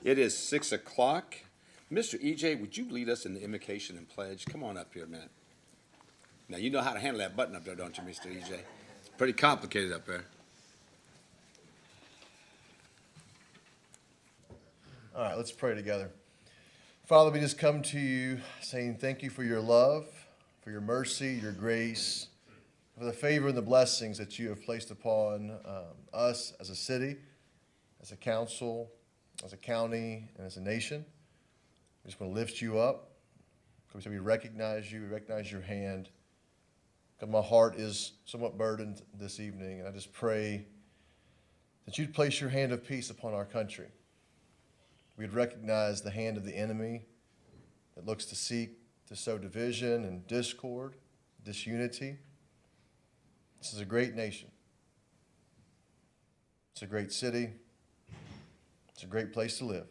It is 6 o'clock. Mr. EJ, would you lead us in the invocation and pledge? Come on up here a minute. Now, you know how to handle that button up there, don't you, Mr. EJ? Pretty complicated up there. All right, let's pray together. Father, we just come to you saying thank you for your love, for your mercy, your grace, for the favor and the blessings that you have placed upon us as a city, as a council, as a county, and as a nation. We just want to lift you up because we recognize you, we recognize your hand. God, my heart is somewhat burdened this evening, and I just pray that you'd place your hand of peace upon our country. We'd recognize the hand of the enemy that looks to seek to sow division and discord, disunity. This is a great nation. It's a great city. It's a great place to live.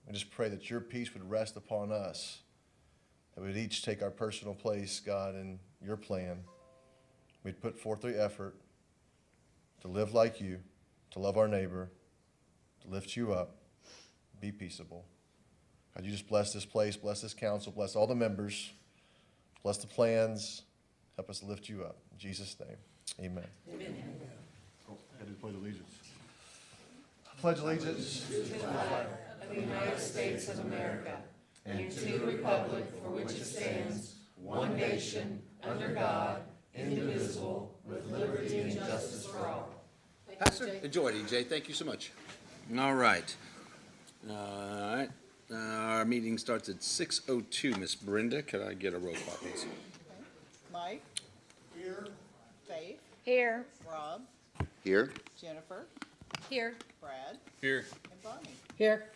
I just pray that your peace would rest upon us, that we'd each take our personal place, God, in your plan. We'd put forth the effort to live like you, to love our neighbor, to lift you up, be peaceable. God, you just bless this place, bless this council, bless all the members, bless the plans, help us lift you up. In Jesus' name, amen. Amen. Oh, I had to play the allegiance. Pledge allegiance to the flag of the United States of America and to the republic for which it stands, one nation, under God, indivisible, with liberty and justice for all. Pastor, enjoy it, EJ. Thank you so much. All right. Our meeting starts at 6:02. Miss Brenda, could I get a roll call, please? Mike? Here. Faith? Here. Rob? Here. Jennifer? Here. Brad? Here. And Bonnie? Here.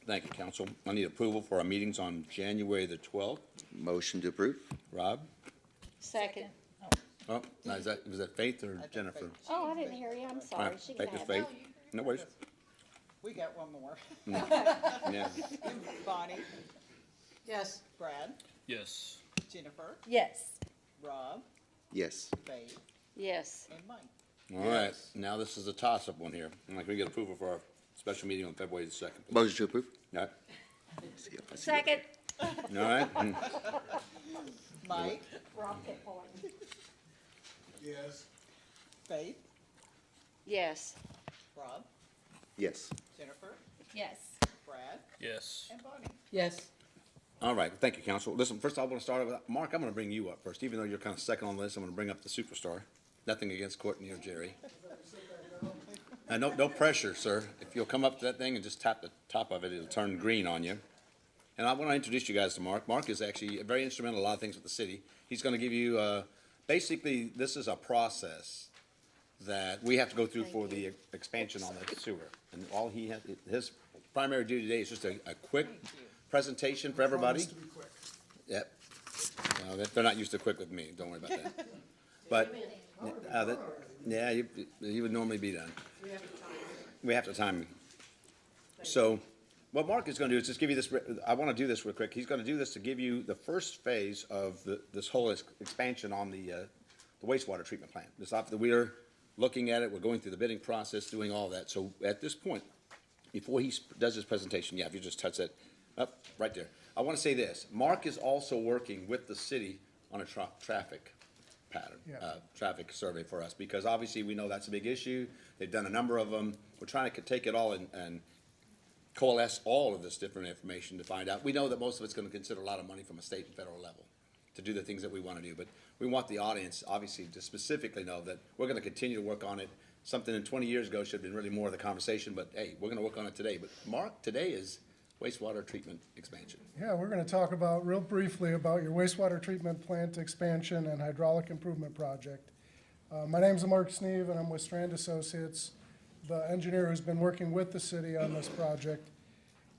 Thank you, Council. I need approval for our meetings on January the 12th. Motion to approve? Rob? Second. Oh, now was that Faith or think Jennifer? Faith. Oh, I didn't hear you. I'm All sorry. right, She can Faith, have Faith. it. No worries. We got one more. Yeah. Bonnie? Yes. Brad? Yes. Jennifer? Yes. Rob? Yes. Faith? Yes. And Mike? All right. Now this is a toss-up one here. Can we get approval for our special meeting on February the 2nd? please? Motion to approve? All right. See if I see Second. All right. Mike? Rocket boy. Yes. Faith? Yes. Rob? Yes. Jennifer? Yes. Brad? Yes. And Bonnie? Yes. All right. Thank you, Council. Listen, first I want to start with Mark. I'm going to bring you up first. Even though you're kind of second on the list, I'm going to bring up the superstar. Nothing against Courtney or Jerry. No pressure, sir. If you'll come up to that thing and just tap the top of it, it'll turn green on you. And I want to introduce you guys to Mark. Mark is actually very instrumental in a lot of things with the city. He's going to give you, basically, this is a process that we have to go through for the expansion on the sewer. And all he has, his primary duty today is just a quick presentation for everybody. Yep. They're not used to quick with me. Don't worry about that. But, yeah, he would normally be done. We have to time him. So what Mark is going to do is just give you this. I want to do this real quick. He's going to do this to give you the first phase of this whole expansion on the wastewater treatment plant. We're looking at it. We're going through the bidding process, doing all that. So at this point, before he does his presentation, yeah, if you just touch that up right there. I want to say this. Mark is also working with the city on a traffic pattern, traffic survey for us, because obviously we know that's a big issue. They've done a number of them. We're trying to take it all and coalesce all of this different information to find out. We know that most of it's going to consider a lot of money from a state and federal level to do the things that we want to do, but we want the audience obviously to specifically know that we're going to continue to work on it. Something in 20 years ago should have been really more of the conversation, but hey, we're going to work on it today. But Mark, today is wastewater treatment expansion. Yeah, we're going to talk about, real briefly, about your wastewater treatment plant expansion and hydraulic improvement project. My name's Mark Sneeve, and I'm with Strand Associates, the engineer who's been working with the city on this project.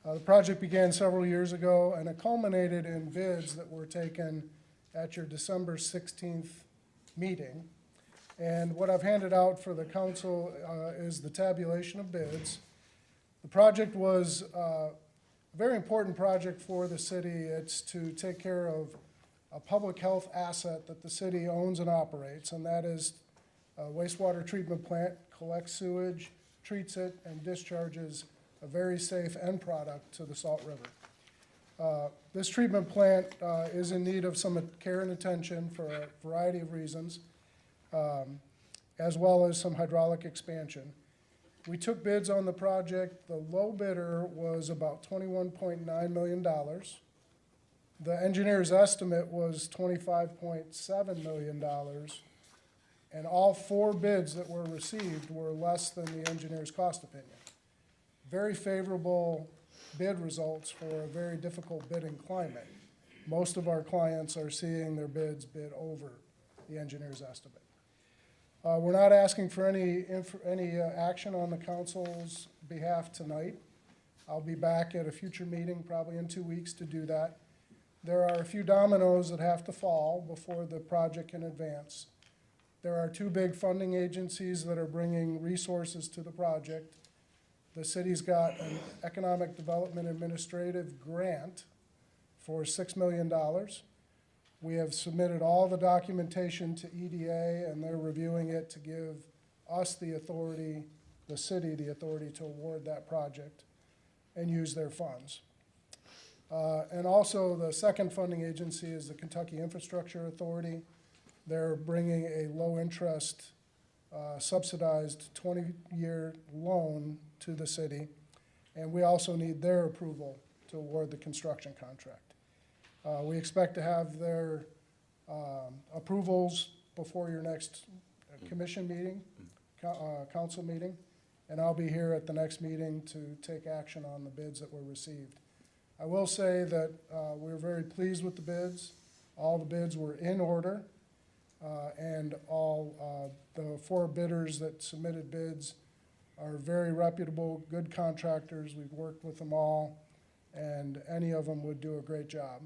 The project began several years ago, and it culminated in bids that were taken at your December 16th meeting. And what I've handed out for the council is the tabulation of bids. The project was a very important project for the city. It's to take care of a public health asset that the city owns and operates, and that is a wastewater treatment plant, collects sewage, treats it, and discharges a very safe end product to the Salt River. This treatment plant is in need of some care and attention for a variety of reasons, as well as some hydraulic expansion. We took bids on the project. The low bidder was about $21.9 million. The engineer's estimate was $25.7 million, and all 4 bids that were received were less than the engineer's cost opinion. Very favorable bid results for a very difficult bidding climate. Most of our clients are seeing their bids bid over the engineer's estimate. We're not asking for any action on the council's behalf tonight. I'll be back at a future meeting, probably in 2 weeks, to do that. There are a few dominoes that have to fall before the project can advance. There are 2 big funding agencies that are bringing resources to the project. The city's got an Economic Development Administrative grant for $6 million. We have submitted all the documentation to EDA, and they're reviewing it to give us the authority, the city, the authority to award that project and use their funds. And also, the second funding agency is the Kentucky Infrastructure Authority. They're bringing a low-interest, subsidized 20-year loan to the city, and we also need their approval to award the construction contract. We expect to have their approvals before your next commission meeting, council meeting, and I'll be here at the next meeting to take action on the bids that were received. I will say that we're very pleased with the bids. All the bids were in order, and all the 4 bidders that submitted bids are very reputable, good contractors. We've worked with them all, and any of them would do a great job.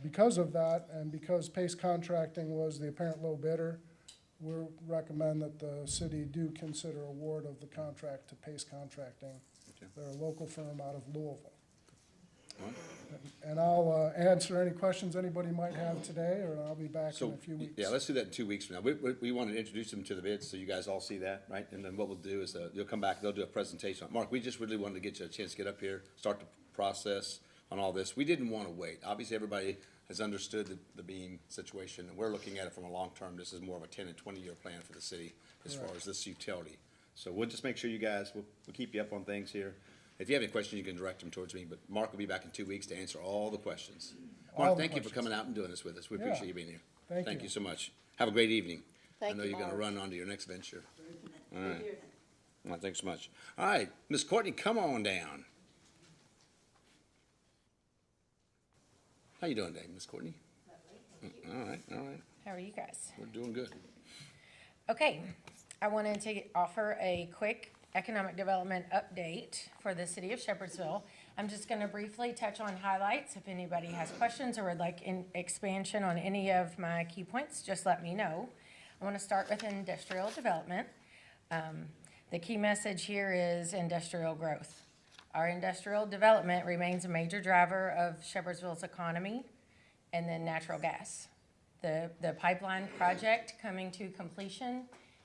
Because of that, and because Pace Contracting was the apparent low bidder, we recommend that the city do consider award of the contract to Pace Contracting. Okay. They're a local firm out of Louisville. And I'll answer any questions anybody might have today, or I'll be back in a few weeks. Yeah, let's do that in 2 weeks from now. We want to introduce them to the bids, so you guys all see that, right? And then what we'll do is, you'll come back, they'll do a presentation. Mark, we just really wanted to get you a chance to get up here, start the process on all this. We didn't want to wait. Obviously, everybody has understood the beam situation, and we're looking at it from a long term. This is more of a 10 and 20-year plan for the city as far as this utility. So we'll just make sure you guys, we'll keep you up on things here. If you have any questions, you can direct them towards me, but Mark will be back in 2 weeks to answer all the questions. Mark, thank you for coming out and doing this with us. We appreciate you being here. Thank you so much. Have a great evening. Thank I know you, you're gonna Mark. run on to your next venture. All right. Well, thanks so much. All right, Miss Courtney, come on down. How you doing today, Miss Courtney? All right, all right. How are you guys? We're doing good. Okay, I wanted to offer a quick economic development update for the city of Shepherdsville. I'm just going to briefly touch on highlights. If anybody has questions or would like expansion on any of my key points, just let me know. I want to start with industrial development. The key message here is industrial growth. Our industrial development remains a major driver of Shepherdsville's economy, and then natural gas. The pipeline project coming to completion,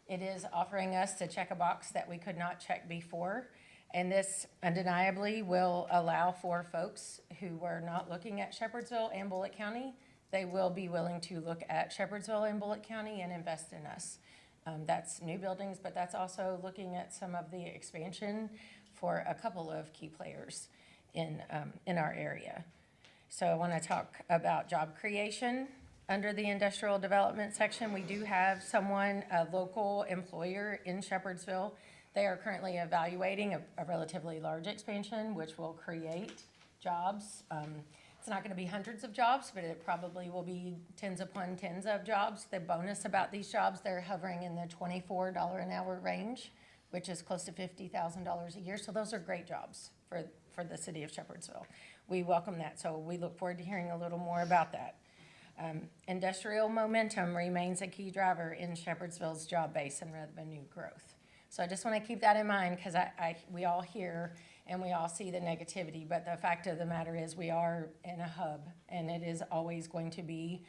it is offering us to check a box that we could not check before. And this undeniably will allow for folks who were not looking at Shepherdsville and Bullitt County, they will be willing to look at Shepherdsville and Bullitt County and invest in us. That's new buildings, but that's also looking at some of the expansion for a couple of key players in our area. So I want to talk about job creation. Under the industrial development section, we do have someone, a local employer in Shepherdsville. They are currently evaluating a relatively large expansion, which will create jobs. It's not going to be hundreds of jobs, but it probably will be tens upon tens of jobs. The bonus about these jobs, they're hovering in the $24 an hour range, which is close to $50,000 a year. So those are great jobs for the city of Shepherdsville. We welcome that, so we look forward to hearing a little more about that. Industrial momentum remains a key driver in Shepherdsville's job base and revenue growth. So I just want to keep that in mind, because we all hear and we all see the negativity, but the fact of the matter is we are in a hub, and it is always going to be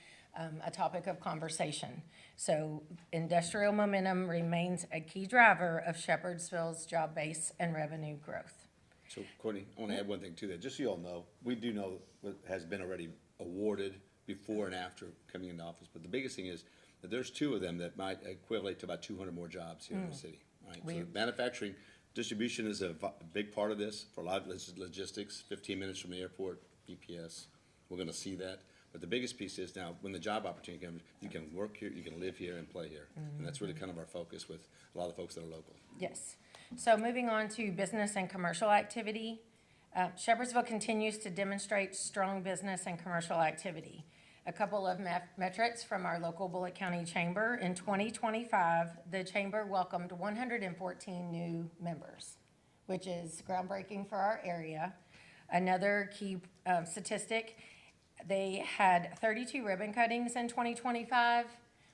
a topic of conversation. So industrial momentum remains a key driver of Shepherdsville's job base and revenue growth. So Courtney, I want to add one thing to that, just so you all know, we do know what has been already awarded before and after coming into office, but the biggest thing is that there's two of them that might equivalent to about 200 more jobs here in the city, right? So manufacturing, distribution is a big part of this for a lot of logistics, 15 minutes from the airport, EPS, we're gonna see that. But the biggest piece is now, when the job opportunity comes, you can work here, you can live here and play here. And that's really kind of our focus with a lot of the folks that are local. Yes. So moving on to business and commercial activity. Shepherdsville continues to demonstrate strong business and commercial activity. A couple of metrics from our local Bullitt County Chamber. In 2025, the Chamber welcomed 114 new members, which is groundbreaking for our area. Another key statistic, they had 32 ribbon cuttings in 2025,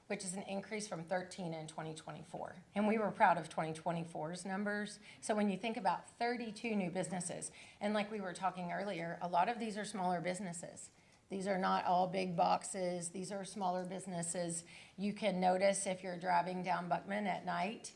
which is an increase from 13 in 2024. And we were proud of 2024's numbers. So when you think about 32 new businesses, and like we were talking earlier, a lot of these are smaller businesses. These are not all big boxes. These are smaller businesses. You can notice if you're driving down Buckman at night,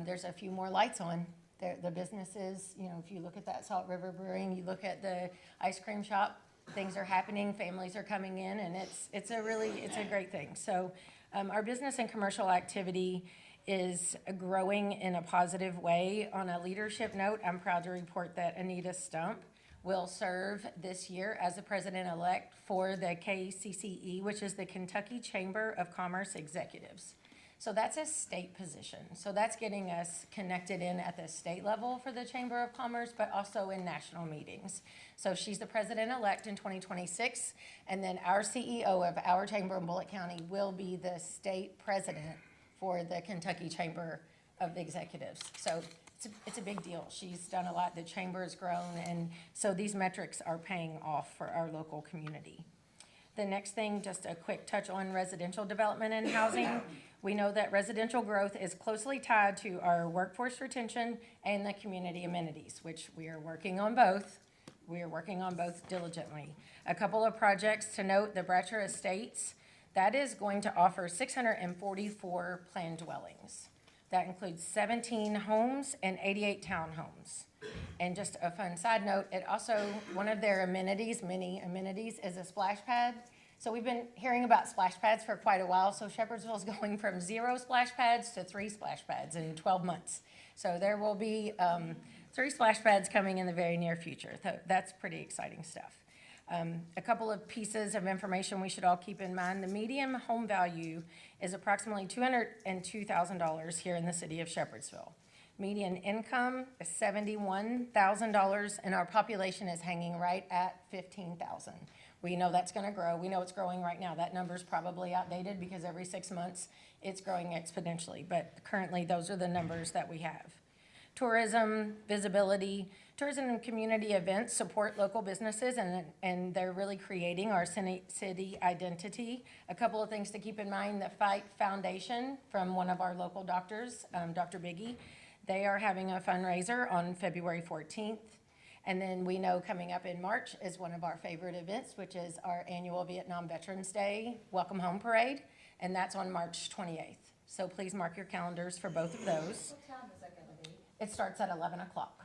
there's a few more lights on. The businesses, you know, if you look at that Salt River Brewing, you look at the ice cream shop, things are happening, families are coming in, and it's a great thing. So our business and commercial activity is growing in a positive way. On a leadership note, I'm proud to report that Anita Stump will serve this year as the president-elect for the KCCE, which is the Kentucky Chamber of Commerce Executives. So that's a state position. So that's getting us connected in at the state level for the Chamber of Commerce, but also in national meetings. So she's the president-elect in 2026, and then our CEO of our chamber in Bullitt County will be the state president for the Kentucky Chamber of Executives. So it's a big deal. She's done a lot. The chamber has grown, and so these metrics are paying off for our local community. The next thing, just a quick touch on residential development and housing. We know that residential growth is closely tied to our workforce retention and the community amenities, which we are working on both. We are working on both diligently. A couple of projects to note, the Bratcher Estates, that is going to offer 644 planned dwellings. That includes 17 homes and 88 townhomes. And just a fun side note, it also, one of their amenities, many amenities, is a splash pad. So we've been hearing about splash pads for quite a while. So Shepherdsville is going from 0 splash pads to 3 splash pads in 12 months. So there will be 3 splash pads coming in the very near future. That's pretty exciting stuff. A couple of pieces of information we should all keep in mind. The median home value is approximately $202,000 here in the city of Shepherdsville. Median income is $71,000, and our population is hanging right at 15,000. We know that's gonna grow. We know it's growing right now. That number's probably outdated because every 6 months it's growing exponentially, but currently those are the numbers that we have. Tourism, visibility, tourism and community events support local businesses, and they're really creating our city identity. A couple of things to keep in mind, the Fight Foundation from one of our local doctors, Dr. Biggie, they are having a fundraiser on February 14th. And then we know coming up in March is one of our favorite events, which is our annual Vietnam Veterans Day Welcome Home Parade, and that's on March 28th. So please mark your calendars for both of those. What time is that gonna be? It starts at 11 o'clock.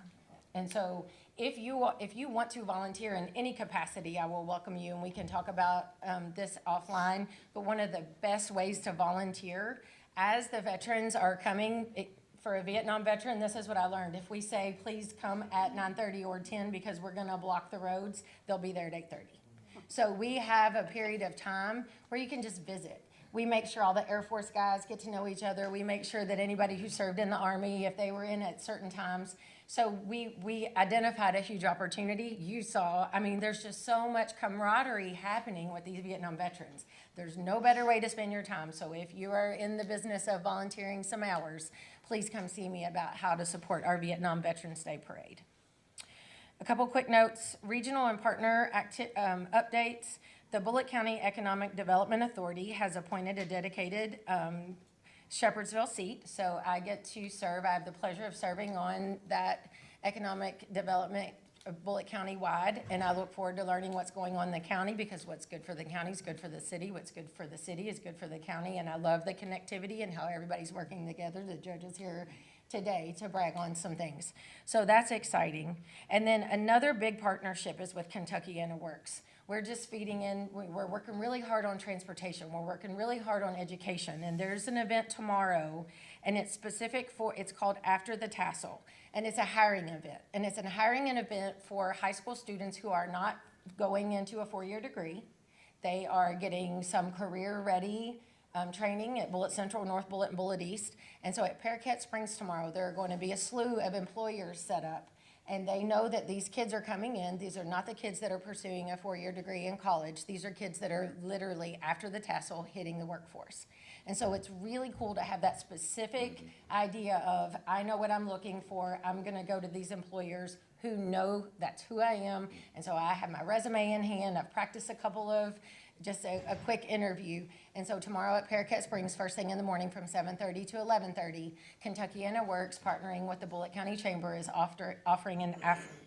And so if you want to volunteer in any capacity, I will welcome you, and we can talk about this offline. But one of the best ways to volunteer, as the veterans are coming, for a Vietnam veteran, this is what I learned. If we say, please come at 9:30 or 10 because we're gonna block the roads, they'll be there at 8:30. So we have a period of time where you can just visit. We make sure all the Air Force guys get to know each other. We make sure that anybody who served in the Army, if they were in at certain times. So we identified a huge opportunity. You saw, I mean, there's just so much camaraderie happening with these Vietnam veterans. There's no better way to spend your time. So if you are in the business of volunteering some hours, please come see me about how to support our Vietnam Veterans Day Parade. A couple quick notes, regional and partner updates. The Bullitt County Economic Development Authority has appointed a dedicated Shepherdsville seat, so I get to serve. I have the pleasure of serving on that economic development of Bullitt County wide, and I look forward to learning what's going on in the county, because what's good for the county is good for the city. What's good for the city is good for the county, and I love the connectivity and how everybody's working together. The judges here today to brag on some things. So that's exciting. And then another big partnership is with Kentuckiana Works. We're just feeding in, we're working really hard on transportation. We're working really hard on education. And there's an event tomorrow, and it's specific for, it's called After the Tassel. And it's a hiring event. And it's a hiring event for high school students who are not going into a four-year degree. They are getting some career-ready training at Bullitt Central, North Bullitt, and Bullitt East. And so at Paraket Springs tomorrow, there are going to be a slew of employers set up. And they know that these kids are coming in. These are not the kids that are pursuing a four-year degree in college. These are kids that are literally after the tassel hitting the workforce. And so it's really cool to have that specific idea of, I know what I'm looking for. I'm going to go to these employers who know that's who I am. And so I have my resume in hand. I've practiced a couple of just a quick interview. And so tomorrow at Paraket Springs, first thing in the morning from 7:30 to 11:30, Kentuckiana Works, partnering with the Bullitt County Chamber, is offering an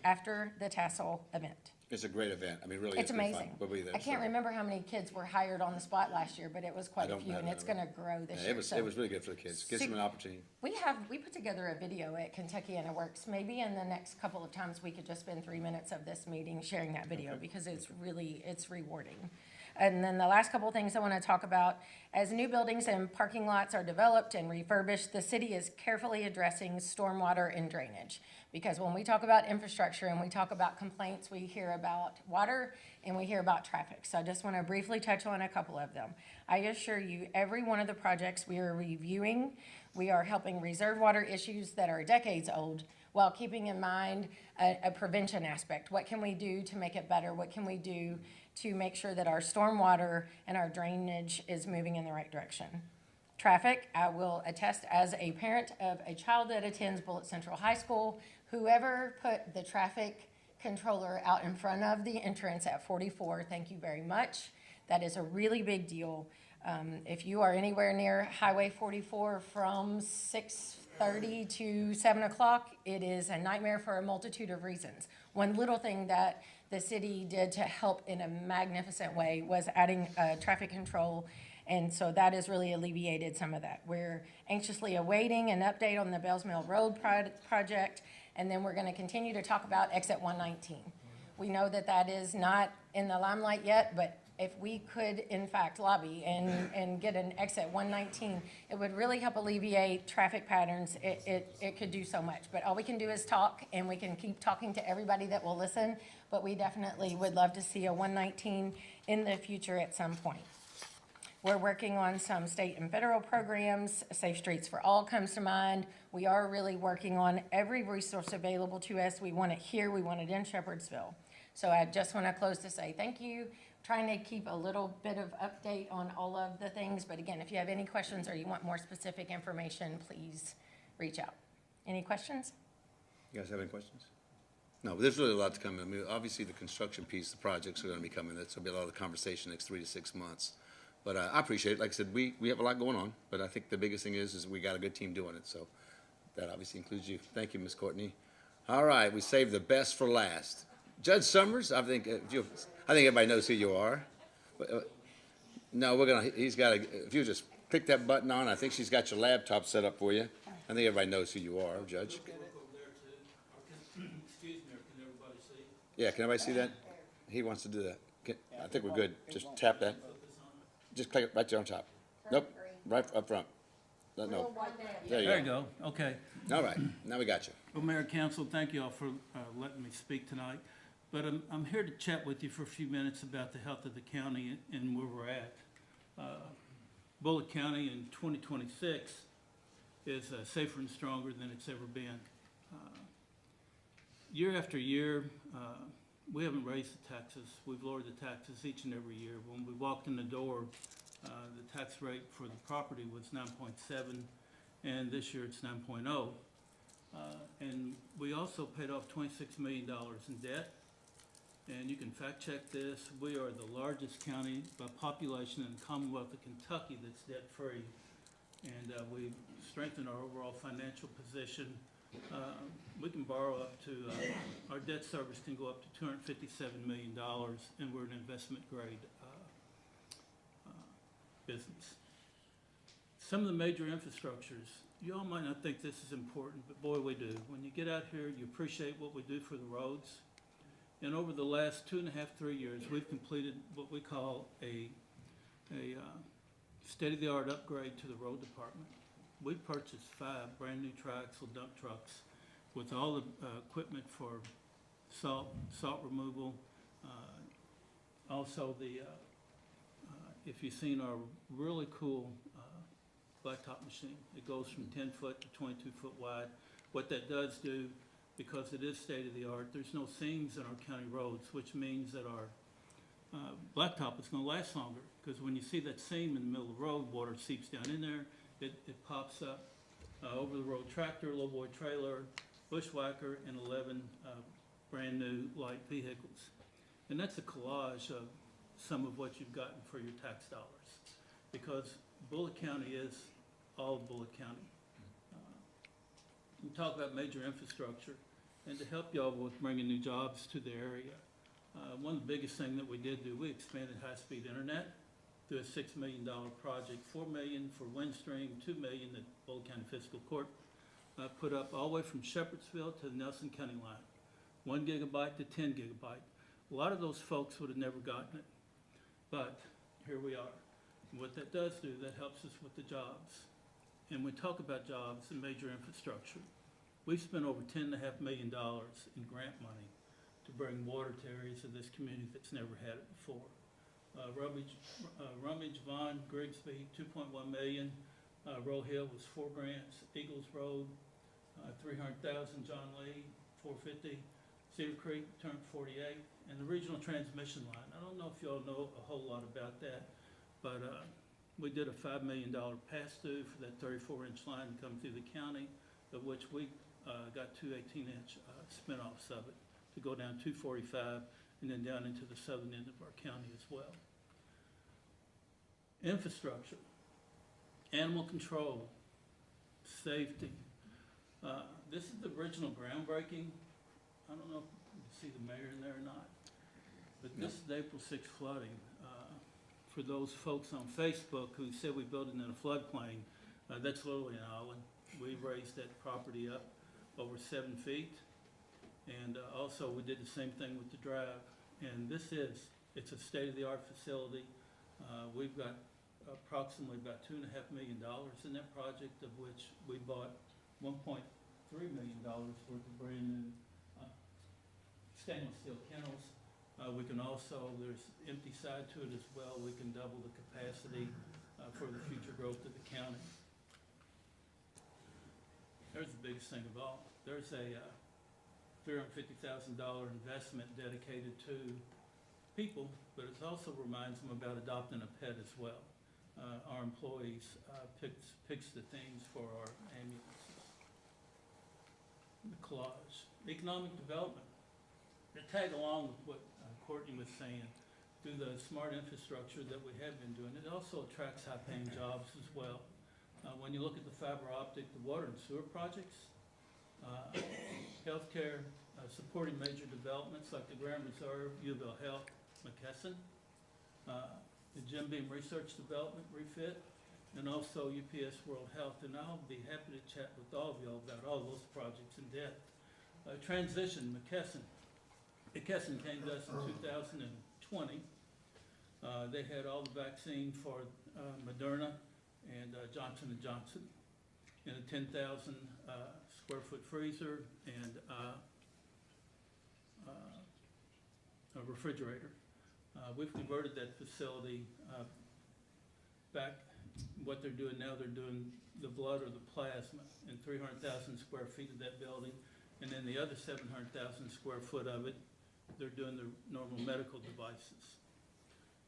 after the tassel event. It's a great event. I mean, really, It's it's been fun. amazing. We'll be there. I can't remember how many kids were hired on the spot last year, but it was quite a don't few, have and that it's number. gonna grow this Yeah, year. it So was really good for the kids. Gives them an opportunity. we put together a video at Kentuckiana Works. Maybe in the next couple of times, we could just spend 3 minutes of this meeting sharing that video, because it's rewarding. And then the last couple of things I want to talk about, as new buildings and parking lots are developed and refurbished, the city is carefully addressing stormwater and drainage. Because when we talk about infrastructure and we talk about complaints, we hear about water and we hear about traffic. So I just want to briefly touch on a couple of them. I assure you, every one of the projects we are reviewing, we are helping reserve water issues that are decades old, while keeping in mind a prevention aspect. What can we do to make it better? What can we do to make sure that our stormwater and our drainage is moving in the right direction? Traffic, I will attest as a parent of a child that attends Bullitt Central High School, whoever put the traffic controller out in front of the entrance at 44, thank you very much. That is a really big deal. If you are anywhere near Highway 44 from 6:30 to 7 o'clock, it is a nightmare for a multitude of reasons. One little thing that the city did to help in a magnificent way was adding traffic control, and so that has really alleviated some of that. We're anxiously awaiting an update on the Bells Mill Road project, and then we're going to continue to talk about exit 119. We know that that is not in the limelight yet, but if we could, in fact, lobby and get an exit 119, it would really help alleviate traffic patterns. It could do so much. But all we can do is talk, and we can keep talking to everybody that will listen. But we definitely would love to see a 119 in the future at some point. We're working on some state and federal programs. Safe Streets for All comes to mind. We are really working on every resource available to us. We want it here. We want it in Shepherdsville. So I just want to close to say thank you. Trying to keep a little bit of update on all of the things. But again, if you have any questions or you want more specific information, please reach out. Any questions? You guys have any questions? No, but there's really a lot to come. I mean, obviously, the construction piece, the projects are going to be coming. That's going to be a lot of conversation next 3 to 6 months. But I appreciate it. Like I said, we have a lot going on. But I think the biggest thing is we got a good team doing it. So that obviously includes you. Thank you, Ms. Courtney. All right, we saved the best for last. Judge Summers, I think everybody knows who you are. But, no, he's got if you just click that button on, I think she's got your laptop set up for you. I think everybody knows who you are, Judge. Excuse me, or can everybody see? Yeah, can everybody see that? He wants to do that. I think we're good. Just tap that. Just click it right there on top. Nope, right up front. No. There There you you go, okay. go. All right, now we got you. Well, Mayor and Council, thank you all for letting me speak tonight. But I'm here to chat with you for a few minutes about the health of the county and where we're at. Bullitt County in 2026 is safer and stronger than it's ever been. Year after year, we haven't raised the taxes. We've lowered the taxes each and every year. When we walked in the door, the tax rate for the property was 9.7, and this year it's 9.0. And we also paid off $26 million in debt. And you can fact check this. We are the largest county by population in the Commonwealth of Kentucky that's debt-free. And we've strengthened our overall financial position. We can borrow up to, our debt service can go up to $257 million, and we're an investment grade business. Some of the major infrastructures You all might not think this is important, but boy, we do. When you get out here, you appreciate what we do for the roads. And over the last 2.5, 3 years, we've completed what we call a state-of-the-art upgrade to the road department. We purchased 5 brand-new triaxle dump trucks with all the equipment for salt removal. Also, if you've seen our really cool blacktop machine, it goes from 10 foot to 22 foot wide. What that does do, because it is state-of-the-art, there's no seams in our county roads, which means that our blacktop is gonna last longer, because when you see that seam in the middle of the road, water seeps down in there, it pops up. Over-the-road tractor, lowboy trailer, bushwhacker, and 11 brand-new light vehicles. And that's a collage of some of what you've gotten for your tax dollars, because Bullitt County is all of Bullitt County. We talk about major infrastructure, and to help y'all with bringing new jobs to the area, one of the biggest things that we did do, we expanded high-speed internet through a $6 million project, $4 million for Windstream, $2 million that Bullitt County Fiscal Court put up all the way from Shepherdsville to the Nelson County line, 1 gigabyte to 10 gigabyte. A lot of those folks would have never gotten it, but here we are. And what that does do, that helps us with the jobs. And we talk about jobs and major infrastructure. We've spent over $10.5 million in grant money to bring water to areas of this community that's never had it before. Rummage, Vaughn, Grigsby, 2.1 million. Roll Hill was 4 grants. Eagles Road, 300,000. John Lee, 450. Cedar Creek turned 48. And the regional transmission line, I don't know if y'all know a whole lot about that, but we did a $5 million pass-through for that 34-inch line to come through the county, of which we got 2 18-inch spin-offs of it to go down 245 and then down into the southern end of our county as well. Infrastructure, animal control, safety. This is the original groundbreaking. I don't know if you can see the mayor in there or not, but this is the April 6th flooding. For those folks on Facebook who said we built it in a floodplain, that's literally an island. We raised that property up over 7 feet. And also we did the same thing with the drive. And it's a state-of-the-art facility. We've got approximately about $2.5 million in that project, of which we bought $1.3 million worth of brand new stainless steel kennels. We can also, there's empty side to it as well. We can double the capacity for the future growth of the county. There's the biggest thing of all. There's a $350,000 investment dedicated to people, but it also reminds them about adopting a pet as well. Our employees picks the themes for our ambulances. The collage, economic development. To tag along with what Courtney was saying, through the smart infrastructure that we have been doing, it also attracts high-paying jobs as well. When you look at the fiber optic, the water and sewer projects, healthcare, supporting major developments like the Grand Reserve, U of L Health, McKesson, the Jim Beam Research Development refit, and also UPS World Health. And I'll be happy to chat with all of y'all about all those projects in depth. Transition, McKesson. McKesson came to us in 2020. They had all the vaccine for Moderna and Johnson & Johnson in a 10,000 square foot freezer and a refrigerator. We've converted that facility back. What they're doing now, they're doing the blood or the plasma in 300,000 square feet of that building, and then the other 700,000 square foot of it, they're doing the normal medical devices.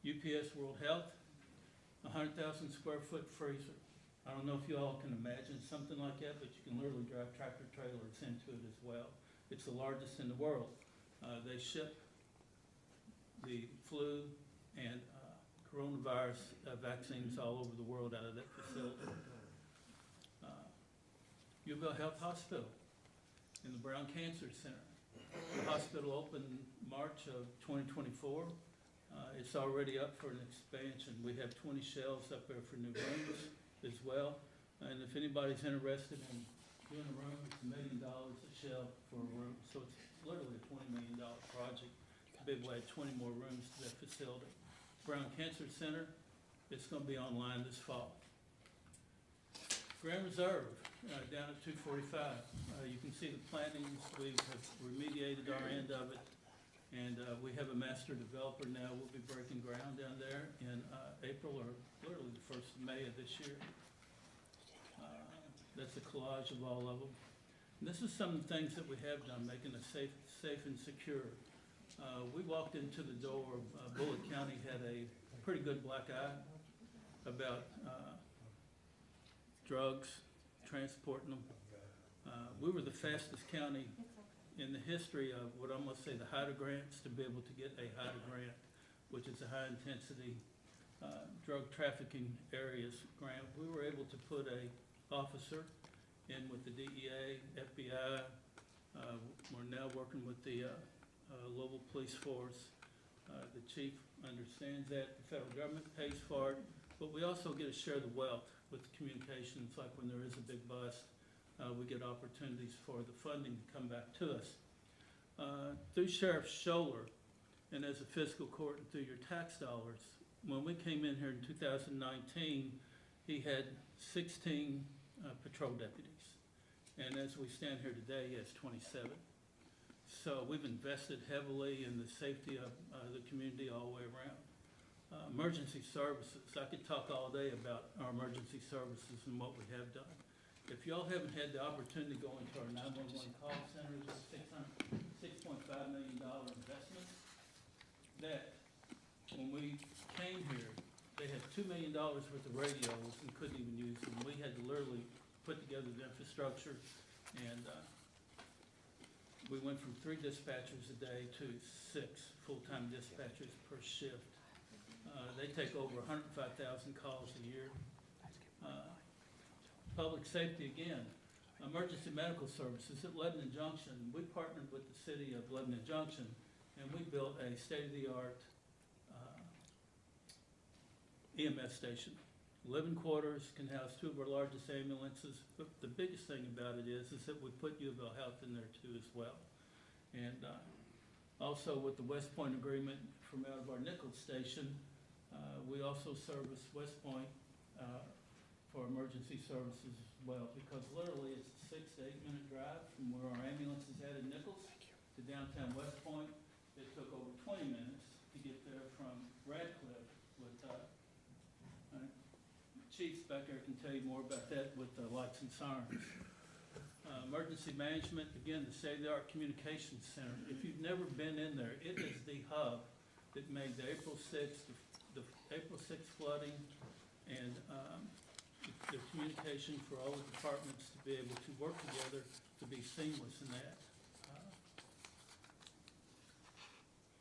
UPS World Health, 100,000 square foot freezer. I don't know if you all can imagine something like that, but you can literally drive tractor trailers into it as well. It's the largest in the world. They ship the flu and coronavirus vaccines all over the world out of that facility. U of L Health Hospital in the Brown Cancer Center. The hospital opened March of 2024. It's already up for an expansion. We have 20 shelves up there for new rooms as well. And if anybody's interested in doing a room, it's $1 million a shell for a room, so it's literally a $20 million project to be able to add 20 more rooms to that facility. Brown Cancer Center, it's gonna be online this fall. Grand Reserve, down at 245, you can see the plantings, we have remediated our end of it, and we have a master developer now. We'll be breaking ground down there in April or literally the 1st of May of this year. That's a collage of all of them. And this is some of the things that we have done, making it safe and secure. We walked into the door, Bullitt County had a pretty good black eye about drugs, transporting them. We were the fastest county in the history of what I'm gonna say the HIDA grants to be able to get a HIDA grant, which is a high intensity drug trafficking areas grant. We were able to put a officer in with the DEA, FBI. We're now working with the Louisville Police Force. The chief understands that, the federal government pays for it, but we also get to share the wealth with the communications, like when there is a big bust, we get opportunities for the funding to come back to us. Through Sheriff Scholler, and as a fiscal court and through your tax dollars, when we came in here in 2019, he had 16 patrol deputies. And as we stand here today, he has 27. So we've invested heavily in the safety of the community all the way around. Emergency services, I could talk all day about our emergency services and what we have done. If y'all haven't had the opportunity to go into our 911 call centers, $6.5 million investment, that when we came here, they had $2 million worth of radios and couldn't even use them. We had to literally put together the infrastructure, and we went from 3 dispatchers a day to 6 full-time dispatchers per shift. They take over 105,000 calls a year. Public safety again, emergency medical services at Lebanon Junction. We partnered with the city of Lebanon Junction, and we built a state-of-the-art EMS station. 11 quarters, can house 2 of our largest ambulances. But the biggest thing about it is that we put U of L Health in there too as well. And also with the West Point agreement from out of our Nichols station, we also service West Point for emergency services as well, because literally it's a 6 to 8 minute drive from where our ambulance is at in Nichols to downtown West Point. It took over 20 minutes to get there from Radcliffe with Chiefs back there can tell you more about that with the lights and sirens. Emergency management, again, the state-of-the-art communications center. If you've never been in there, it is the hub that made the April 6th flooding and the communication for all the departments to be able to work together to be seamless in that.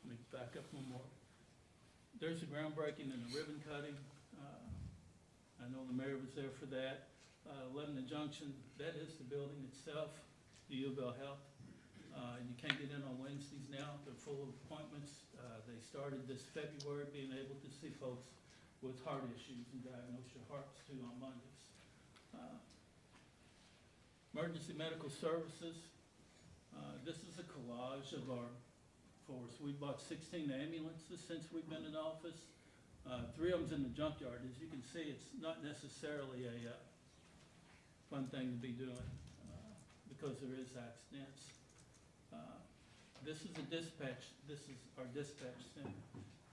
Let me back up one more. There's a groundbreaking and a ribbon cutting. I know the mayor was there for that. Lebanon Junction, that is the building itself, the U of L Health. You can't get in on Wednesdays now, they're full of appointments. They started this February being able to see folks with heart issues and diagnose your hearts too on Mondays. Emergency medical services, this is a collage of our force. We bought 16 ambulances since we've been in office. 3 of them's in the junkyard. As you can see, it's not necessarily a fun thing to be doing because there is accidents. This is a dispatch. This is our dispatch center,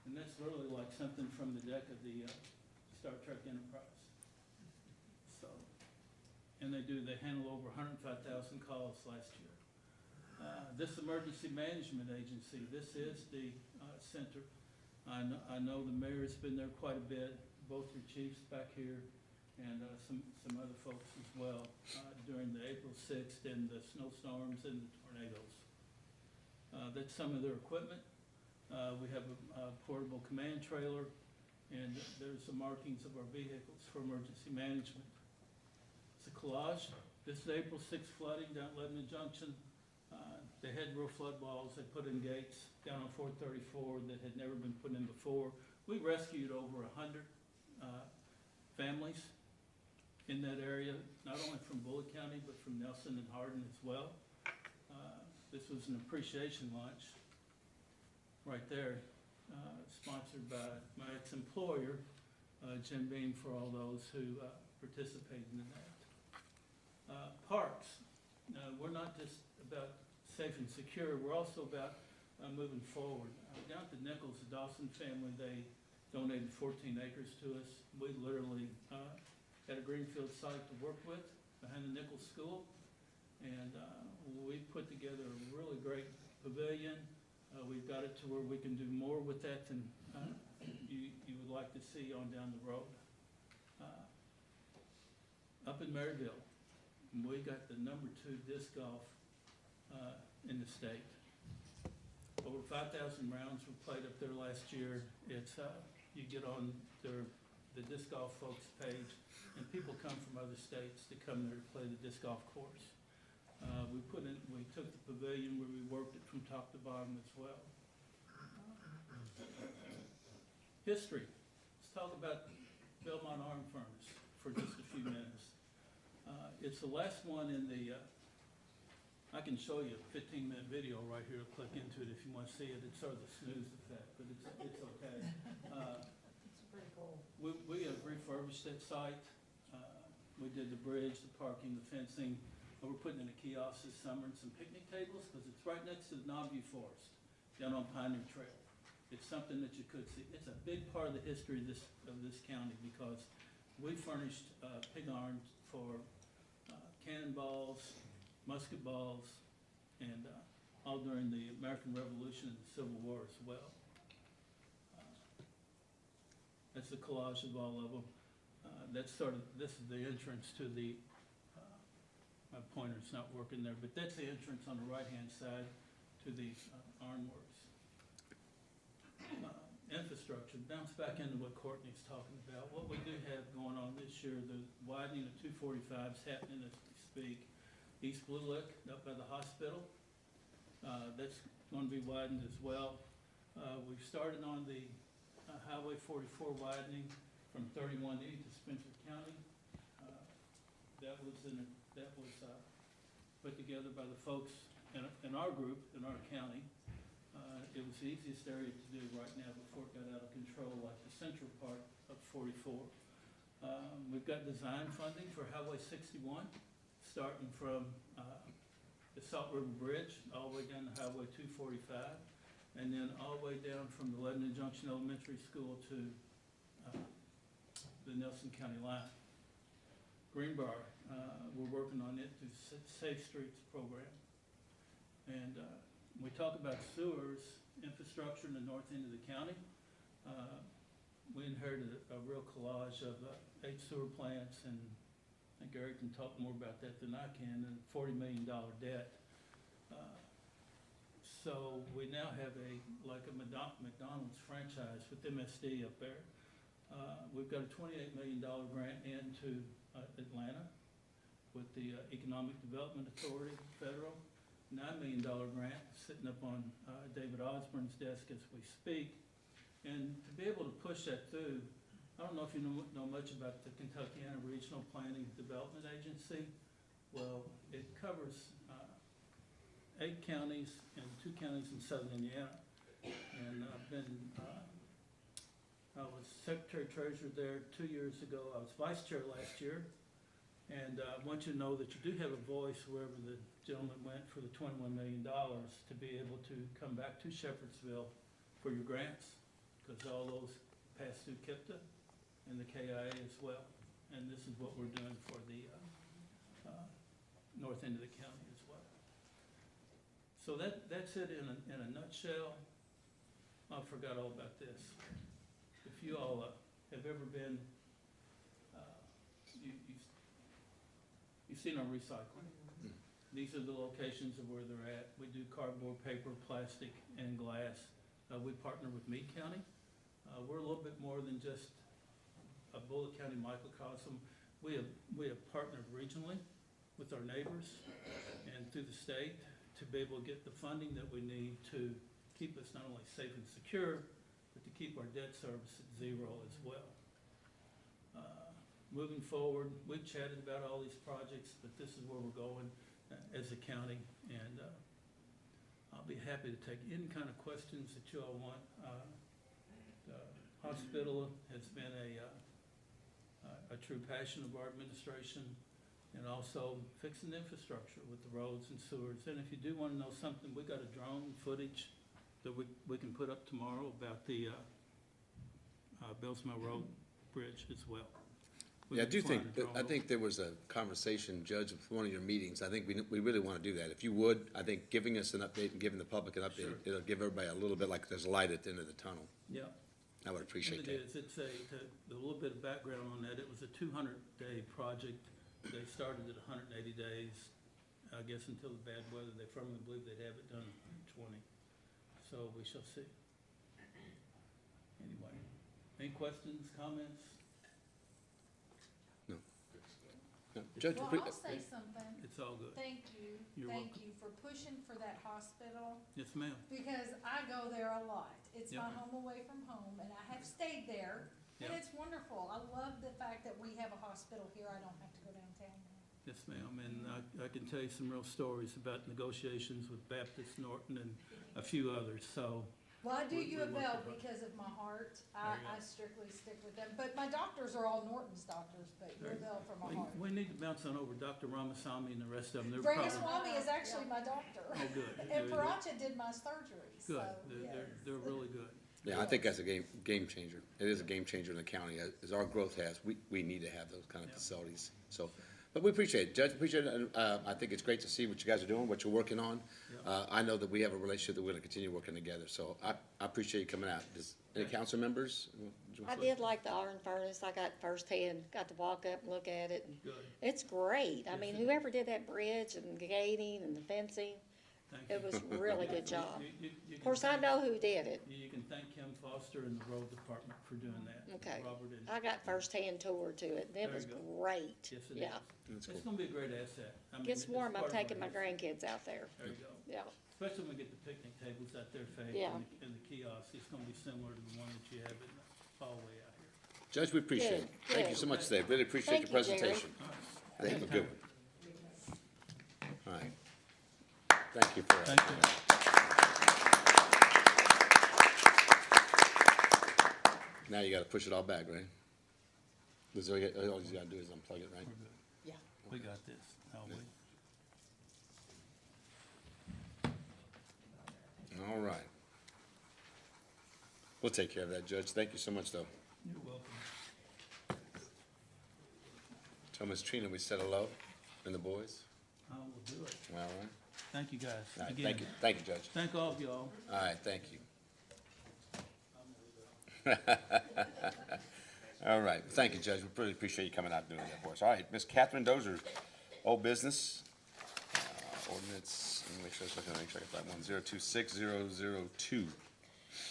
and that's literally like something from the deck of the Star Trek Enterprise. So, and they handle over 105,000 calls last year. This emergency management agency, this is the center. I know the mayor's been there quite a bit, both your chiefs back here and some other folks as well during the April 6th and the snowstorms and the tornadoes. That's some of their equipment. We have a portable command trailer, and there's some markings of our vehicles for emergency management. It's a collage. This is April 6th flooding down at Lebanon Junction. They had real flood walls. They put in gates down on 434 that had never been put in before. We rescued over 100 families in that area, not only from Bullitt County, but from Nelson and Hardin as well. This was an appreciation lunch right there, sponsored by my ex-employer, Jim Beam, for all those who participated in that. Parks, we're not just about safe and secure, we're also about moving forward. Down at the Nichols, the Dawson family, they donated 14 acres to us. We literally had a greenfield site to work with behind the Nichols School, and we put together a really great pavilion. We've got it to where we can do more with that than you would like to see on down the road. Up in Maryville, we got the #2 disc golf in the state. Over 5,000 rounds were played up there last year. It's, you get on the disc golf folks page, and people come from other states to come there to play the disc golf course. We took the pavilion where we worked it from top to bottom as well. History. Let's talk about Belmont Arm Furnace for just a few minutes. It's the last one in the, I can show you a 15-minute video right here. Click into it if you want to see it. It's sort of the snooze effect, but it's okay. It's pretty cool. We have refurbished that site. We did the bridge, the parking, the fencing. We're putting in a kiosk this summer and some picnic tables because it's right next to the Knobview Forest down on Pioneer Trail. It's something that you could see. It's a big part of the history of this county because we furnished pig irons for cannonballs, musket balls, and all during the American Revolution and the Civil War as well. That's a collage of all of them. This is the entrance to the, my pointer's not working there, but that's the entrance on the right-hand side to the ironworks. Infrastructure, bounce back into what Courtney's talking about. What we do have going on this year, the widening of 245 is happening as we speak. East Blue Lick, up by the hospital, that's going to be widened as well. We've started on the Highway 44 widening from 31E to Spencer County. That was put together by the folks in our group, in our county. It was the easiest area to do right now before it got out of control, like the central part of 44. We've got design funding for Highway 61, starting from the Salt River Bridge all the way down to Highway 245, and then all the way down from the Lebanon Junction Elementary School to the Nelson County line. Greenbrier, we're working on it through Safe Streets program. And we talk about sewers, infrastructure in the north end of the county. We inherited a real collage of 8 sewer plants, and I think Gary can talk more about that than I can, and $40 million debt. So we now have like a McDonald's franchise with MSD up there. We've got a $28 million grant into Atlanta with the Economic Development Authority, federal. $9 million grant sitting up on David Osborne's desk as we speak. And to be able to push that through, I don't know if you know much about the Kentuckiana Regional Planning Development Agency. Well, it covers 8 counties and 2 counties in southern Indiana. And I was Secretary Treasurer there 2 years ago. I was Vice Chair last year. And I want you to know that you do have a voice wherever the gentleman went for the $21 million to be able to come back to Shepherdsville for your grants, because all those pass through KIPTA and the KIA as well. And this is what we're doing for the north end of the county as well. So that's it in a nutshell. I forgot all about this. If you all have ever been, you've seen our recycling. These are the locations of where they're at. We do cardboard, paper, plastic, and glass. We partner with Meade County. We're a little bit more than just a Bullitt County microcosm. We have partnered regionally with our neighbors and through the state to be able to get the funding that we need to keep us not only safe and secure, but to keep our debt service at 0 as well. moving forward. We've chatted about all these projects, but this is where we're going as a county. And I'll be happy to take any kind of questions that you all want. The hospital has been a true passion of our administration, and also fixing the infrastructure with the roads and sewers. And if you do want to know something, we got a drone footage that we can put up tomorrow about the Bells Mill Road Bridge as well. Yeah, I do think, I think. think there was a conversation, Judge, with one of your meetings. I think we really want to do that. If you would, I think giving us an update and giving the public an update, Sure. it'll give everybody a little bit like there's light at the end of the tunnel. Yeah. I would appreciate It that. is, it's a little bit of background on that, it was a 200-day project. They started at 180 days, I guess until the bad weather. They firmly believe they'd have it done in 20. So we shall see. Anyway, any questions, comments? No, Judge, Well, I'll say something. It's all good. Thank you. You're Thank welcome. you for pushing for that hospital, Yes, ma'am. because I go there a lot. It's Yep. my home away from home, and I have stayed there, and Yep. it's wonderful. I love the fact that we have a hospital here. I don't have to go downtown now. Yes, ma'am, and I can tell you some real stories about negotiations with Baptist, Norton, and a few others, so. Well, I do We- U we of work L with her. because of my heart. There you I go. strictly stick with them, but my doctors are all Norton's doctors, but U of L for my heart. We need to bounce on over Dr. Ramasamy and the rest of them. They're Brandon probably, Swami is actually my doctor. oh, good. And Good. Paracha did my surgery, so, Good, yes. they're really good. Yeah, I think that's a game changer. It is a game changer in the county. As our growth has, we need to have those kind of Yeah. facilities. So, but we appreciate it, Judge, appreciate it. And, I think it's great to see what you guys are doing, what you're working on. Yeah. I know that we have a relationship that we're gonna continue working together, so I appreciate you coming out. Does any council members? I did like the iron furnace. I got firsthand, got to walk up and look at it. And Good, it's great. I Yes, mean, it- whoever did that bridge and the gating and the fencing, thank you. it was a really good job. You Of course, I know who did it. You can thank Kim Foster and the road department for doing that. Okay. Robert and, I got firsthand tour to it, and There it was you go. great. yes, it is. Yeah. That's It's cool. gonna be a great asset. I mean, Gets it's warm. I'm part of taking my our history. grandkids out there. There you go. Yeah. Especially when we get the picnic tables out there, Faith, Yeah. and the kiosks. It's gonna be similar to the one that you have in the hallway out here. Judge, we appreciate it. Good, Thank you good. so much today. Really appreciate your Thank you, Jerry. presentation. All right. Thank you. Good one. All right. Thank you for that. Thank you. Now you gotta push it all back, right? That's all you gotta do is unplug it, right? Yeah. We got this. Now we, All right. We'll take care of that, Judge. Thank you so much, though. you're welcome. Tell Miss Trina we said hello and the boys. I will do it. All right. Thank you, guys. All right, Again, thank you. Thank you, Judge. Thank all of y'all. All right, thank you. All right, thank you, Judge. We really appreciate you coming out and doing that for us. All right, Miss Catherine Dozer, old business, ordinance, let me make sure I got the right one, 026002.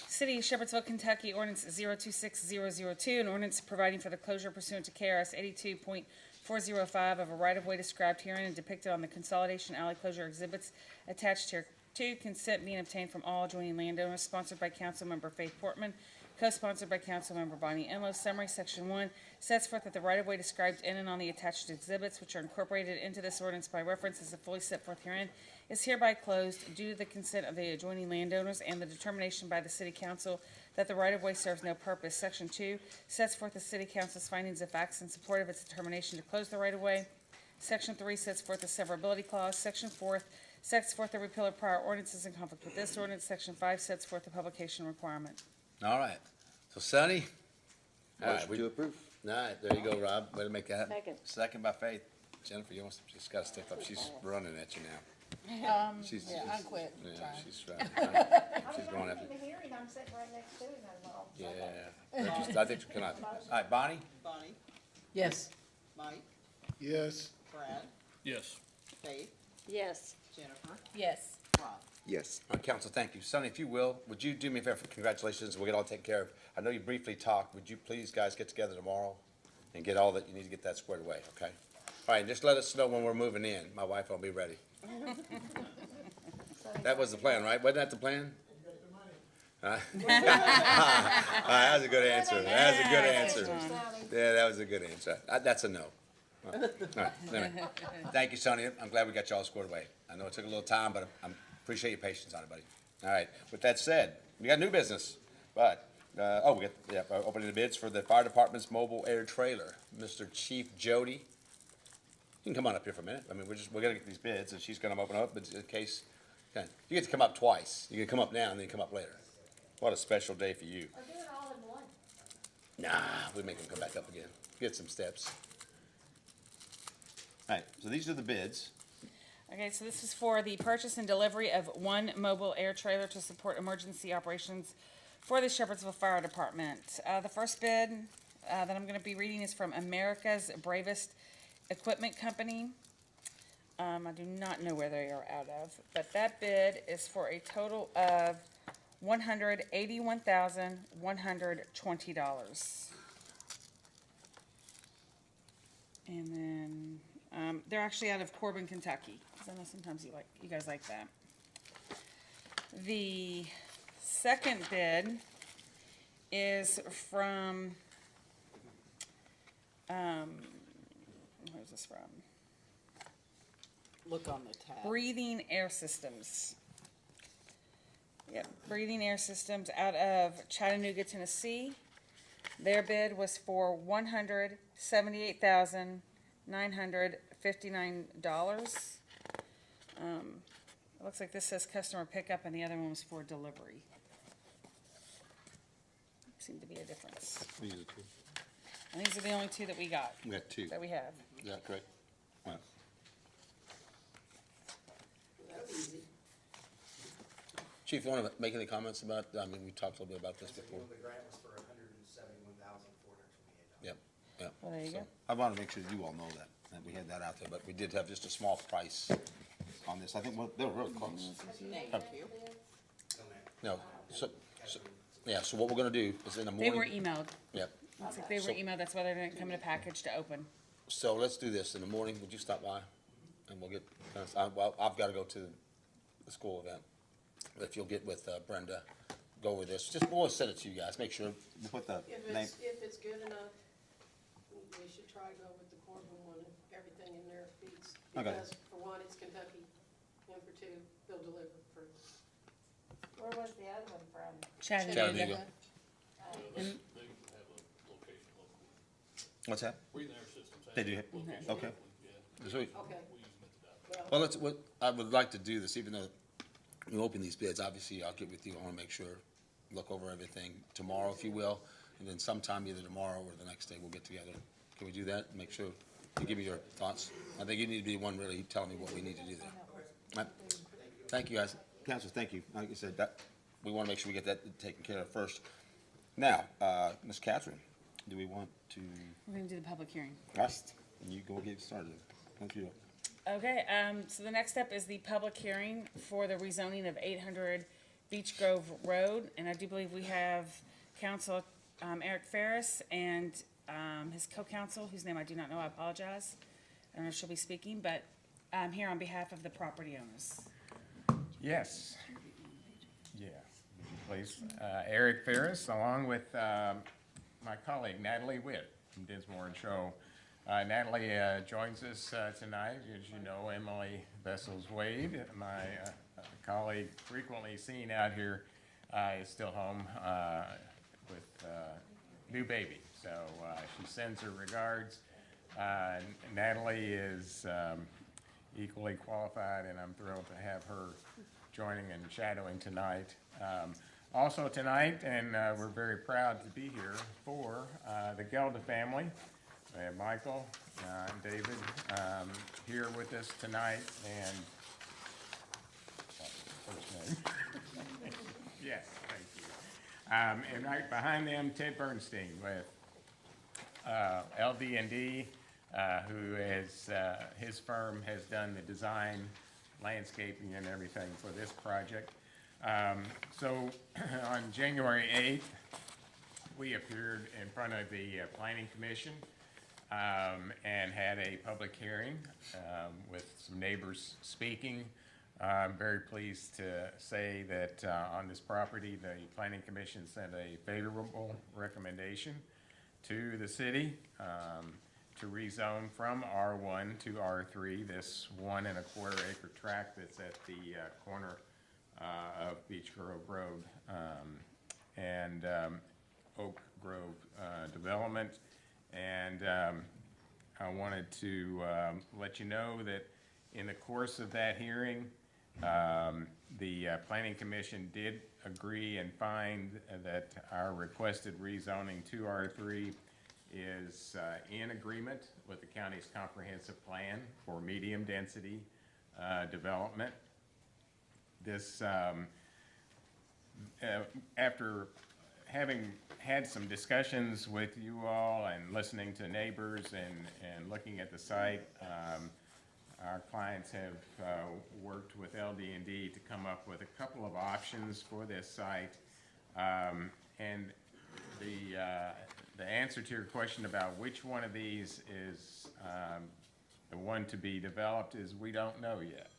City of Shepherdsville, Kentucky, ordinance 026002, an ordinance providing for the closure pursuant to KRS 82.405 of a right-of-way described herein and depicted on the Consolidation Alley closure exhibits attached here to, consent being obtained from all adjoining landowners, sponsored by Councilmember Faith Portman, co-sponsored by Councilmember Bonnie Enlow. Summary, Section 1 sets forth that the right-of-way described in and on the attached exhibits, which are incorporated into this ordinance by reference as fully set forth herein, is hereby closed due to the consent of the adjoining landowners and the determination by the city council that the right-of-way serves no purpose. Section 2 sets forth the city council's findings of facts in support of its determination to close the right-of-way. Section 3 sets forth the severability clause. Section 4 sets forth the repeal of prior ordinances in conflict with this ordinance. Section 5 sets forth the publication requirement. All right, so Sonny? All right, Motion to approve. All right, there you go, Rob. Way to make that happen. Second. Second by Faith. Jennifer, you want, just gotta step up. She's running at you now. She's, Yeah, I quit yeah, trying. she's right. She's going after. the hearing, I'm sitting right next to him, Yeah. I think, can I, all right, Bonnie? Bonnie, Yes. Mike, Yes. Brad, Yes. Faith, Yes. Jennifer, Yes. Rob. Yes. All right, council, thank you. Sonny, if you will, would you do me a favor? Congratulations, we'll get all taken care of. I know you briefly talked. Would you please, guys, get together tomorrow and get all that, you need to get that squared away, okay? All right, just let us know when we're moving in. My wife will be ready. That was the plan, right? Wasn't that the plan? That was a good answer. That was a good answer. Sounding. Yeah, that was a good answer. That's a no. All right, anyway. Thank you, Sonia. I'm glad we got y'all squared away. I know it took a little time, but I appreciate your patience on it, buddy. All right, with that said, we got new business, but, we got, opening the bids for the fire department's mobile air trailer. Mr. Chief Jody, you can come on up here for a minute. I mean, we're gonna get these bids, and she's gonna open up, but in case, okay, you get to come up twice. You can come up now and then come up later. What a special day for you. Or do it all in one. Nah, we make them come back up again. Get some steps. All right, so these are the bids. Okay, so this is for the purchase and delivery of one mobile air trailer to support emergency operations for the Shepherdsville Fire Department. The first bid that I'm gonna be reading is from America's Bravest Equipment Company. I do not know where they are out of, but that bid is for a total of $181,120. And then, they're actually out of Corbin, Kentucky, because I know sometimes you guys like that. The second bid is from, where's this from? Look on the tab. Breathing Air Systems. Yep, Breathing Air Systems out of Chattanooga, Tennessee. Their bid was for $178,959. It looks like this says customer pickup and the other one was for delivery. Seemed to be a difference. These are two. And these are the only two that we got, We got two. that we have. Is that correct? All right. Chief, you want to make any comments about, I mean, we talked a little bit about this before. The grant was for $171,428. Yep, yep. Well, there you So, go. I want to make sure you all know that we had that out there, but we did have just a small price on this. I think, well, they were really close. Thank you. No, so, yeah, so what we're gonna do is in the They morning. were emailed. Yep. Looks like they were So- emailed, that's why they didn't come in a package to open. So let's do this. In the morning, would you stop by? And we'll get, well, I've got to go to the school event. But if you'll get with Brenda, go over this. Just, we'll send it to you guys. Make sure you put the name. If it's good enough, we should try to go with the Corbin one, if everything in there beats. Okay. Because for one, it's Kentucky, and for two, they'll deliver for. Where was the other one from? Chattanooga. And What's that? They do. Okay. Sweet. Okay. Well, what I would like to do this, even though we open these bids, obviously I'll get with you. I want to make sure, look over everything tomorrow, if you will. And then sometime either tomorrow or the next day, we'll get together. Can we do that? Make sure you give me your thoughts. I think you need to be one really telling me what we need to do there. Right. Thank you, guys. Council, thank you. Like I said, that, we want to make sure we get that taken care of first. Now, Ms. Catherine, do we want to, we're gonna do the public hearing right, first. you go get started. Thank you. Okay, so the next step is the public hearing for the rezoning of 800 Beach Grove Road. And I do believe we have Council Eric Ferris and his co-counsel, whose name I do not know, I apologize. I don't know if she'll be speaking, but I'm here on behalf of the property owners. Yes. Yeah, please. Eric Ferris, along with my colleague Natalie Witt from Dinsmore and Show. Natalie joins us tonight. As you know, Emily Vessels Wade, my colleague frequently seen out here, is still home with new baby. So she sends her regards. Natalie is equally qualified, and I'm thrilled to have her joining and shadowing tonight. Also tonight, and we're very proud to be here for the Gelda family. We have Michael and David here with us tonight, and first name. Yes, thank you. And right behind them, Ted Bernstein with LD&D, who is his firm has done the design, landscaping, and everything for this project. So on January 8th, we appeared in front of the Planning Commission and had a public hearing with some neighbors speaking I'm very pleased to say that on this property, the Planning Commission sent a favorable recommendation to the city to rezone from R1 to R3, this 1 1/4 acre tract that's at the corner of Beech Grove Road and Oak Grove development. And I wanted to let you know that in the course of that hearing, the Planning Commission did agree and find that our requested rezoning to R3 is in agreement with the county's comprehensive plan for medium density development. This, after having had some discussions with you all and listening to neighbors and looking at the site, our clients have worked with LD&D to come up with a couple of options for this site. And the answer to your question about which one of these is the one to be developed is we don't know yet.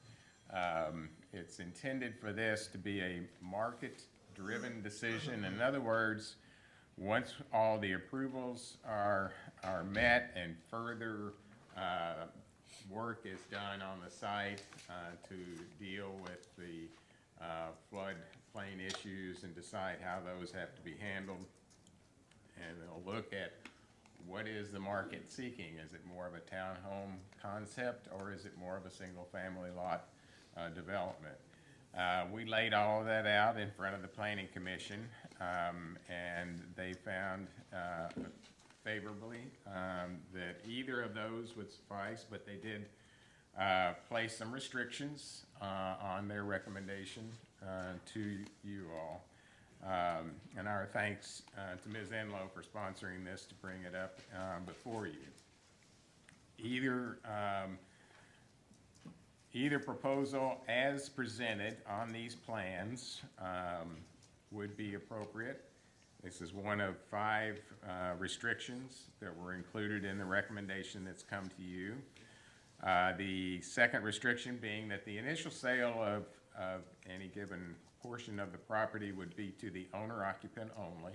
It's intended for this to be a market-driven decision. In other words, once all the approvals are met and further work is done on the site to deal with the floodplain issues and decide how those have to be handled. And they'll look at what is the market seeking. Is it more of a townhome concept or is it more of a single family lot development? We laid all of that out in front of the Planning Commission and they found favorably that either of those would suffice, but they did place some restrictions on their recommendation to you all. And our thanks to Ms. Enlow for sponsoring this to bring it up before you. Either proposal as presented on these plans would be appropriate. This is one of 5 restrictions that were included in the recommendation that's come to you. The second restriction being that the initial sale of any given portion of the property would be to the owner-occupant only.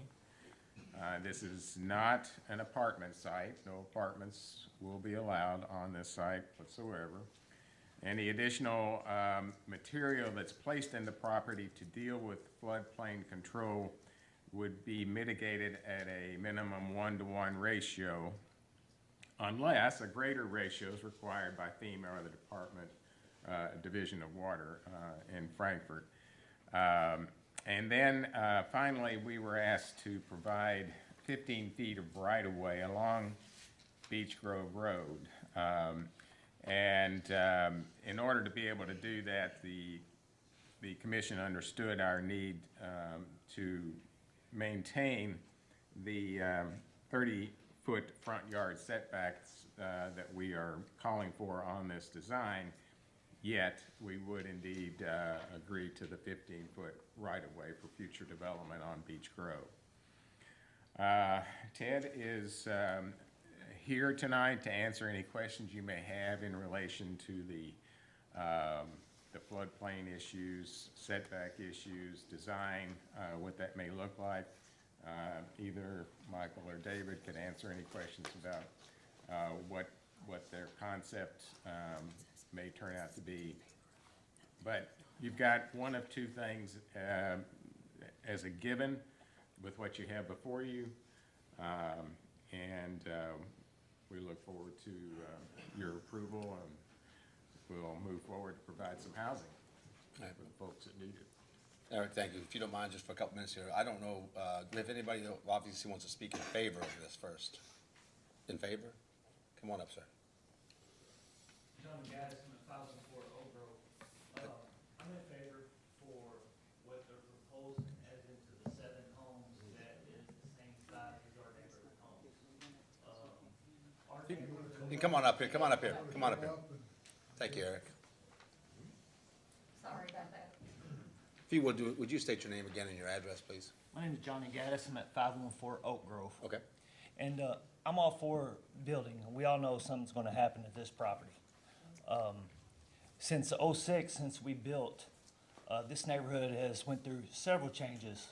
This is not an apartment site. No apartments will be allowed on this site whatsoever. Any additional material that's placed in the property to deal with floodplain control would be mitigated at a minimum 1-to-1 ratio unless a greater ratio is required by FEMA or the Department Division of Water in Frankfurt. And then finally, we were asked to provide 15 feet of right-of-way along Beech Grove Road. In order to be able to do that, the commission understood our need to maintain the 30-foot front yard setbacks that we are calling for on this design, yet we would indeed agree to the 15-foot right-of-way for future development on Beech Grove. Ted is here tonight to answer any questions you may have in relation to the floodplain issues, setback issues, design, what that may look like. Either Michael or David could answer any questions about what their concept may turn out to be. But you've got one of 2 things as a given with what you have before you, and we look forward to your approval, and we'll move forward to provide some housing for the folks that need it. Eric, thank you. If you don't mind, just for a couple minutes here, I don't know, do we have anybody that obviously wants to speak in favor of this first? In favor? Come on up, sir. John Gaddis, I'm at 514 Oak Grove. I'm in favor for what they're proposing as into the 7 homes that is the same size as our neighborhood homes. You can come on up here, come on up here, come on up here. Thank you, Eric. Sorry about that. If you would you state your name again and your address, please? My name is Johnny Gaddis. I'm at 514 Oak Grove. Okay. And I'm all for building. We all know something's going to happen at this property. since '06, since we built, this neighborhood has went through several changes.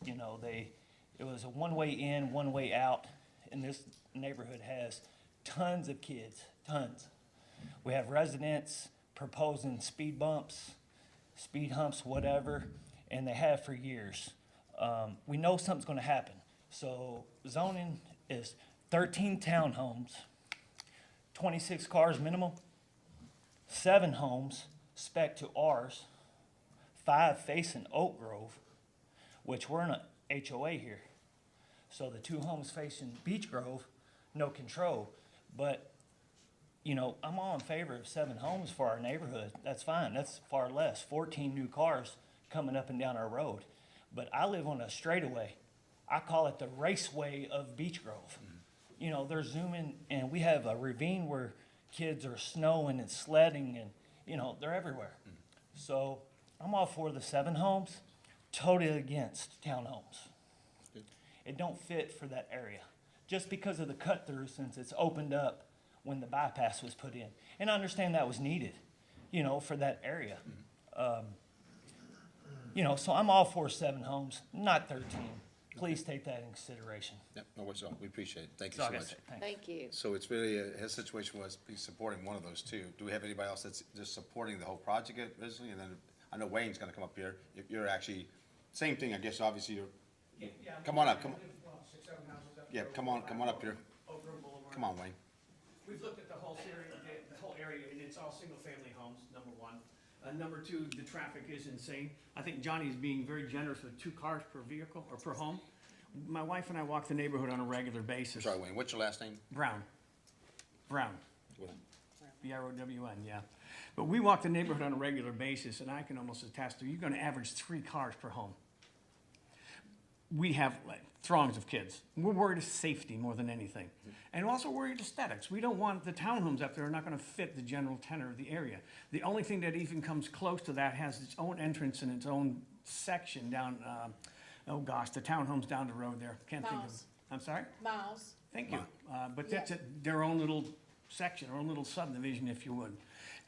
You know, it was a one-way in, one-way out, and this neighborhood has tons of kids, tons. We have residents proposing speed bumps, speed humps, whatever, and they have for years. We know something's gonna happen. So zoning is 13 townhomes, 26 cars minimum, 7 homes spec to ours, 5 facing Oak Grove, which we're in a HOA here. So the 2 homes facing Beech Grove, no control. But, you know, I'm all in favor of 7 homes for our neighborhood. That's fine, that's far less, 14 new cars coming up and down our road. But I live on a straightaway. I call it the raceway of Beech Grove. You know, they're zooming, and we have a ravine where kids are snowing and sledding, and, you know, they're everywhere. So I'm all for the 7 homes, totally against townhomes. It don't fit for that area, just because of the cut-through, since it's opened up when the bypass was put in. And I understand that was needed, you know, for that area. You know, so I'm all for 7 homes, not 13. Please take that in consideration. Yep, no worries at all. We appreciate it. Thank you That's all so I much. gotta say. Thanks. Thank you. So it's really, his situation was he's supporting one of those 2. Do we have anybody else that's just supporting the whole project originally? And then, I know Wayne's gonna come up here. If you're actually, same thing, I guess, obviously you're, come on up, come on. Yeah, come on up here. Come on, Wayne. We've looked at the whole area, and it's all single-family homes, number one. Number 2, the traffic is insane. I think Johnny's being very generous with 2 cars per vehicle or per home. My wife and I walk the neighborhood on a regular basis. Sorry, Wayne, what's your last name? Brown. B-R-O-W-N, yeah. But we walk the neighborhood on a regular basis, and I can almost attest to, you're gonna average 3 cars per home. We have like throngs of kids. We're worried of safety more than anything. And also worried aesthetics. We don't want the townhomes up there are not gonna fit the general tenor of the area. The only thing that even comes close to that has its own entrance and its own section down, oh gosh, the townhomes down the road there. Can't think of. Miles. I'm sorry? Miles. Thank you. But that's their own little section, their own little subdivision, if you would.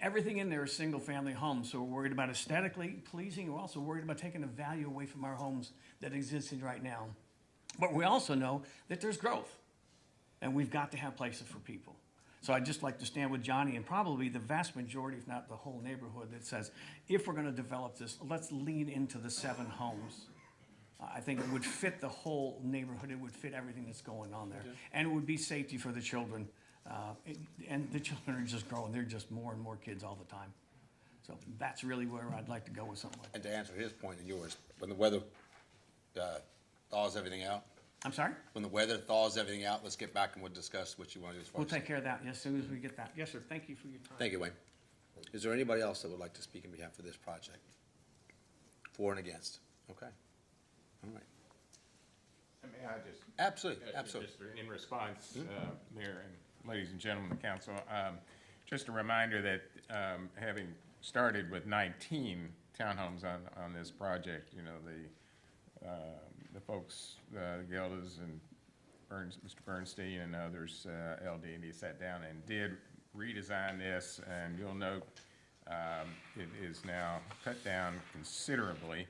Everything in there is single-family homes, so we're worried about aesthetically pleasing. We're also worried about taking the value away from our homes that exist in right now. But we also know that there's growth, and we've got to have places for people. So I'd just like to stand with Johnny and probably the vast majority, if not the whole neighborhood, that says, if we're gonna develop this, let's lean into the 7 homes. I think it would fit the whole neighborhood, it would fit everything that's going on there. And it would be safety for the children. And the children are just growing, they're just more and more kids all the time. So that's really where I'd like to go with something like that. And to answer his point and yours, when the weather thaws everything out, I'm sorry? when the weather thaws everything out, let's get back and we'll discuss what you want to do as far We'll as. take care of that as soon as we get that. Yes, sir, thank you for your time. Thank you, Wayne. Is there anybody else that would like to speak in behalf of this project? For and against? Okay. All right. May I just? Absolutely, absolutely. Just in response, Mayor and ladies and gentlemen of the council, just a reminder that having started with 19 townhomes on this project, you know, the folks, Geldas and Mr. Bernstein and others, LD&D sat down and did redesign this, and you'll note it is now cut down considerably.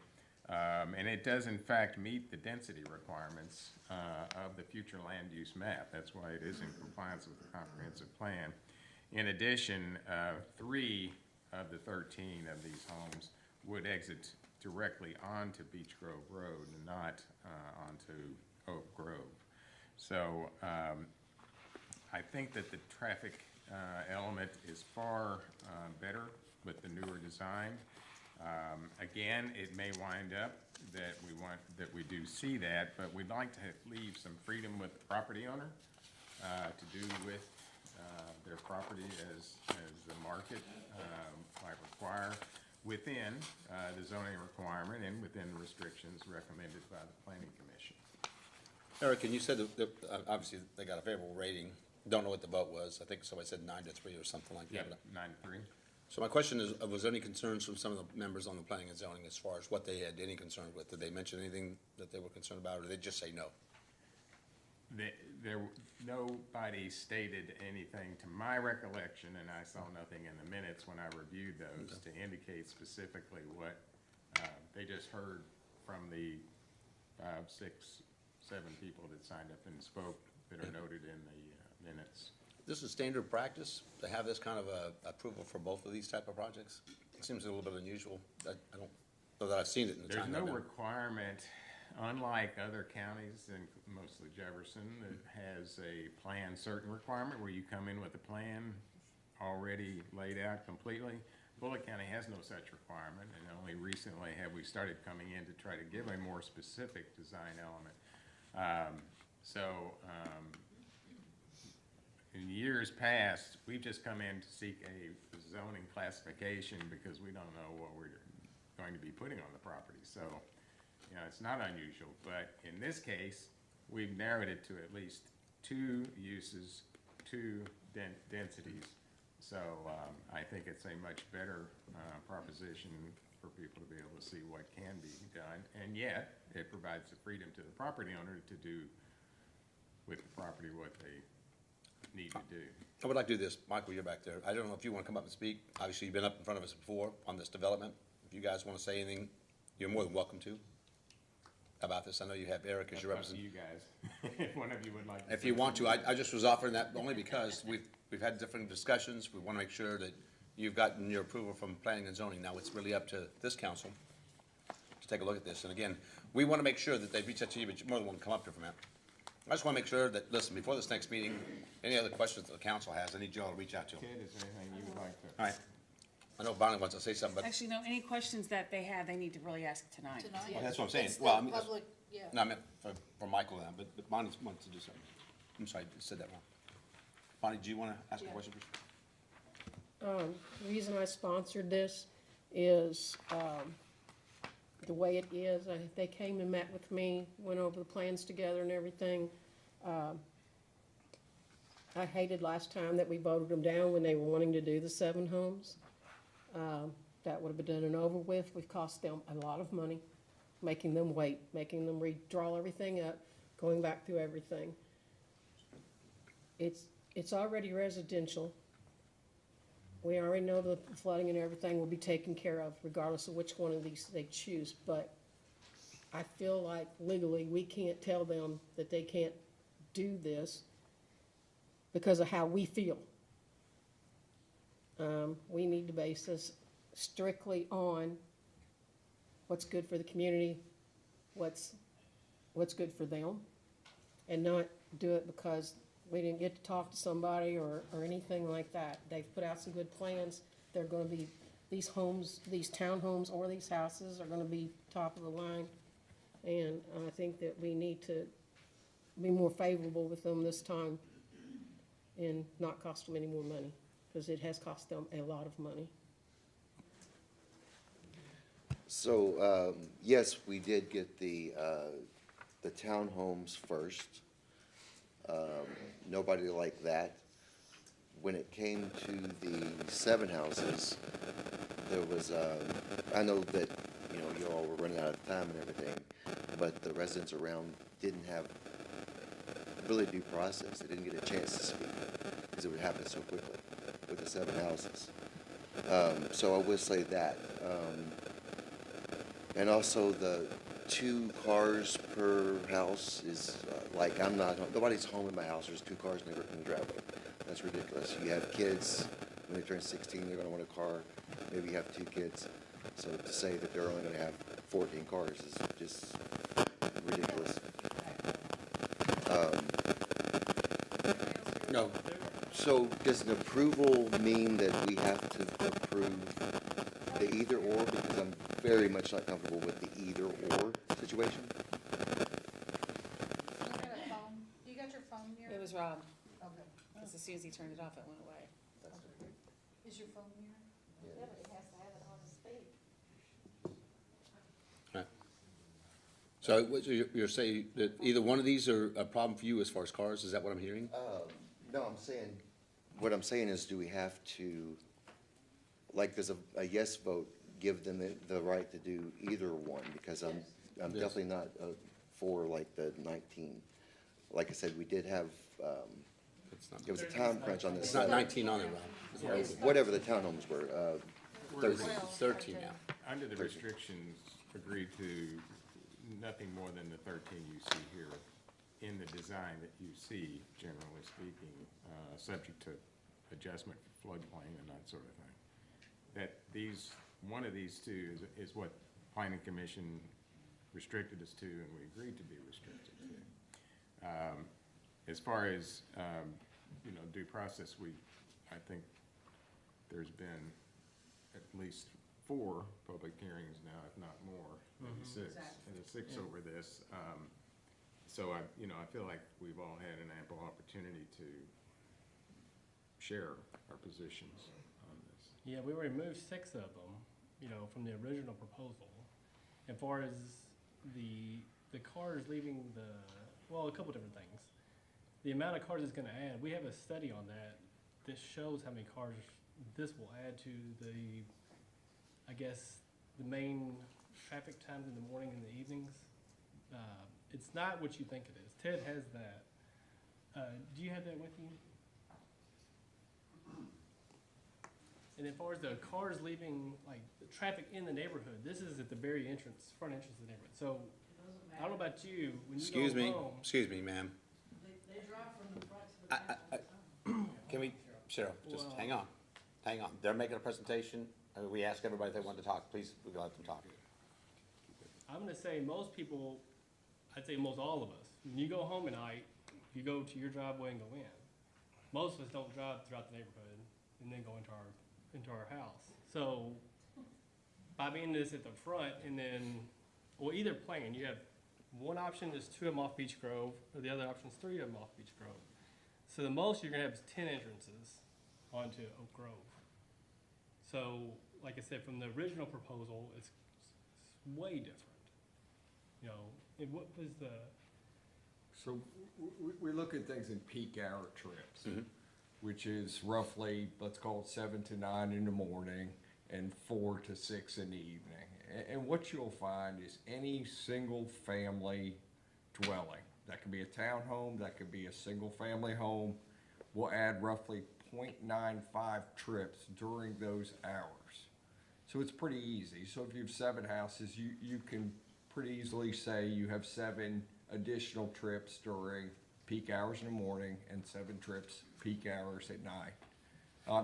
And it does in fact meet the density requirements of the future land use map. That's why it is in compliance with the comprehensive plan. In addition, 3 of the 13 of these homes would exit directly onto Beech Grove Road and not onto Oak Grove. So I think that the traffic element is far better with the newer design. Again, it may wind up that we do see that, but we'd like to leave some freedom with the property owner to do with their property as the market might require within the zoning requirement and within the restrictions recommended by the Planning Commission. Eric, and you said that obviously they got a favorable rating. Don't know what the vote was. I think somebody said 9-3 or something like that. Yeah, 9-3. So my question is, was there any concerns from some of the members on the planning and zoning as far as what they had any concern with? Did they mention anything that they were concerned about, or did they just say no? nobody stated anything to my recollection, and I saw nothing in the minutes when I reviewed those to indicate specifically what, they just heard from the 5, 6, 7 people that signed up and spoke that are noted in the minutes. This is standard practice to have this kind of approval for both of these type of projects? It seems a little bit unusual. I don't know that I've seen it in the There's time no I've been. requirement, unlike other counties, and mostly Jefferson, that has a plan certain requirement where you come in with a plan already laid out completely. Bullock County has no such requirement, and only recently have we started coming in to try to give a more specific design element. In years past, we've just come in to seek a zoning classification because we don't know what we're going to be putting on the property. So, you know, it's not unusual, but in this case, we've narrowed it to at least 2 uses, 2 densities. So, I think it's a much better, proposition for people to be able to see what can be done. And yet, it provides the freedom to the property owner to do with the property what they need to do. I would like to do this. Michael, you're back there. I don't know if you want to come up and speak. Obviously, you've been up in front of us before on this development. If you guys want to say anything, you're more than welcome to about this. I know you have Eric as your That's up to representative. you guys, if one of you would like to. If you want to, I just was offering that only because we've had different discussions. We want to make sure that you've gotten your approval from planning and zoning. Now, it's really up to this council to take a look at this. And again, we want to make sure that they reach out to you, but you're more than welcome to come up here for a minute. I just want to make sure that, listen, before this next meeting, any other questions that the council has, I need you all to reach out to them. Ted, is there anything you would like to? All right. I know Bonnie wants to say something, but Actually, no, any questions that they have, they need to really ask tonight. well, that's what I'm saying. It's Well, the I mean, public, yeah. no, I meant for Michael now, but Bonnie wants to do something. I'm sorry, I said that wrong. Bonnie, do you want to ask a question, please? The reason I sponsored this is, the way it is. They came and met with me, went over the plans together and everything. I hated last time that we voted them down when they were wanting to do the 7 homes. That would have been done and over with. We've cost them a lot of money, making them wait, making them redraw everything up, going back through everything. It's already residential. We already know the flooding and everything will be taken care of regardless of which one of these they choose, but I feel like legally we can't tell them that they can't do this because of how we feel. We need to base this strictly on what's good for the community, what's good for them, and not do it because we didn't get to talk to somebody or anything like that. They've put out some good plans. They're gonna be, these homes, these townhomes or these houses are gonna be top of the line. And I think that we need to be more favorable with them this time and not cost them any more money, because it has cost them a lot of money. So, yes, we did get the townhomes first. Nobody liked that. When it came to the 7 houses, there was, I know that, you know, you all were running out of time and everything, but the residents around didn't have really due process. They didn't get a chance to speak because it would happen so quickly with the 7 houses. So I would say that. And also the 2 cars per house is, like, nobody's home in my house, there's 2 cars in the driveway. That's ridiculous. You have kids, when they turn 16, they're gonna want a car, maybe you have 2 kids. So to say that they're only gonna have 14 cars is just ridiculous. No. So does an approval mean that we have to approve the either or? Because I'm very much not comfortable with the either or situation. You got your phone here? It was Rob, Okay. because as soon as he turned it off, it went away. Is your phone here? Yeah, but he has to have it on his feet. So you're saying that either one of these are a problem for you as far as cars? Is that what I'm hearing? No, what I'm saying is, do we have to, like, does a yes vote give them the right to do either one? Because I'm Yes. definitely not for like the 19 like I said, we did have, It's not, there was a time crunch on this. it's not 19 on it, Rob. Whatever the townhomes were, 13 now. Under the restrictions, agreed to nothing more than the 13 you see here in the design that you see, generally speaking, subject to adjustment for floodplain and that sort of thing. That one of these two is what Planning Commission restricted us to and we agreed to be restricted to. As far as, due process, I think there's been at least 4 public hearings now, if not more, maybe 6, and there's 6 over this. So I feel like we've all had an ample opportunity to share our positions on this. Yeah, we removed 6 of them, from the original proposal. As far as the cars leaving a couple different things. The amount of cars it's gonna add, we have a study on that. This shows how many cars this will add to the main traffic times in the morning and the evenings. It's not what you think it is. Ted has that. Do you have that with you? And as far as the cars leaving, like the traffic in the neighborhood, this is at the very front entrance of the neighborhood. So I don't know about you, when you Excuse go me, home. excuse me, ma'am. They drive from the front to the back. Can we, Cheryl, just hang on. They're making a presentation. We ask everybody if they want to talk. Please, we let them talk. I'm gonna say most people, I'd say most all of us, when you go home at night, you go to your driveway and go in. Most of us don't drive throughout the neighborhood and then go into our house. So by being this at the front and then, either plan, you have one option is 2 of them off Beech Grove, or the other option is 3 of them off Beech Grove. So the most you're gonna have is 10 entrances onto Oak Grove. So, like I said, from the original proposal, it's way different. And what was the? So we look at things in peak hour trips, which is roughly, let's call it 7 to 9 in the morning and 4 to 6 in the evening. And what you'll find is any single family dwelling, that could be a townhome, that could be a single family home, will add roughly 0.95 trips during those hours. So it's pretty easy. So if you have 7 houses, you can pretty easily say you have 7 additional trips during peak hours in the morning and 7 trips peak hours at night.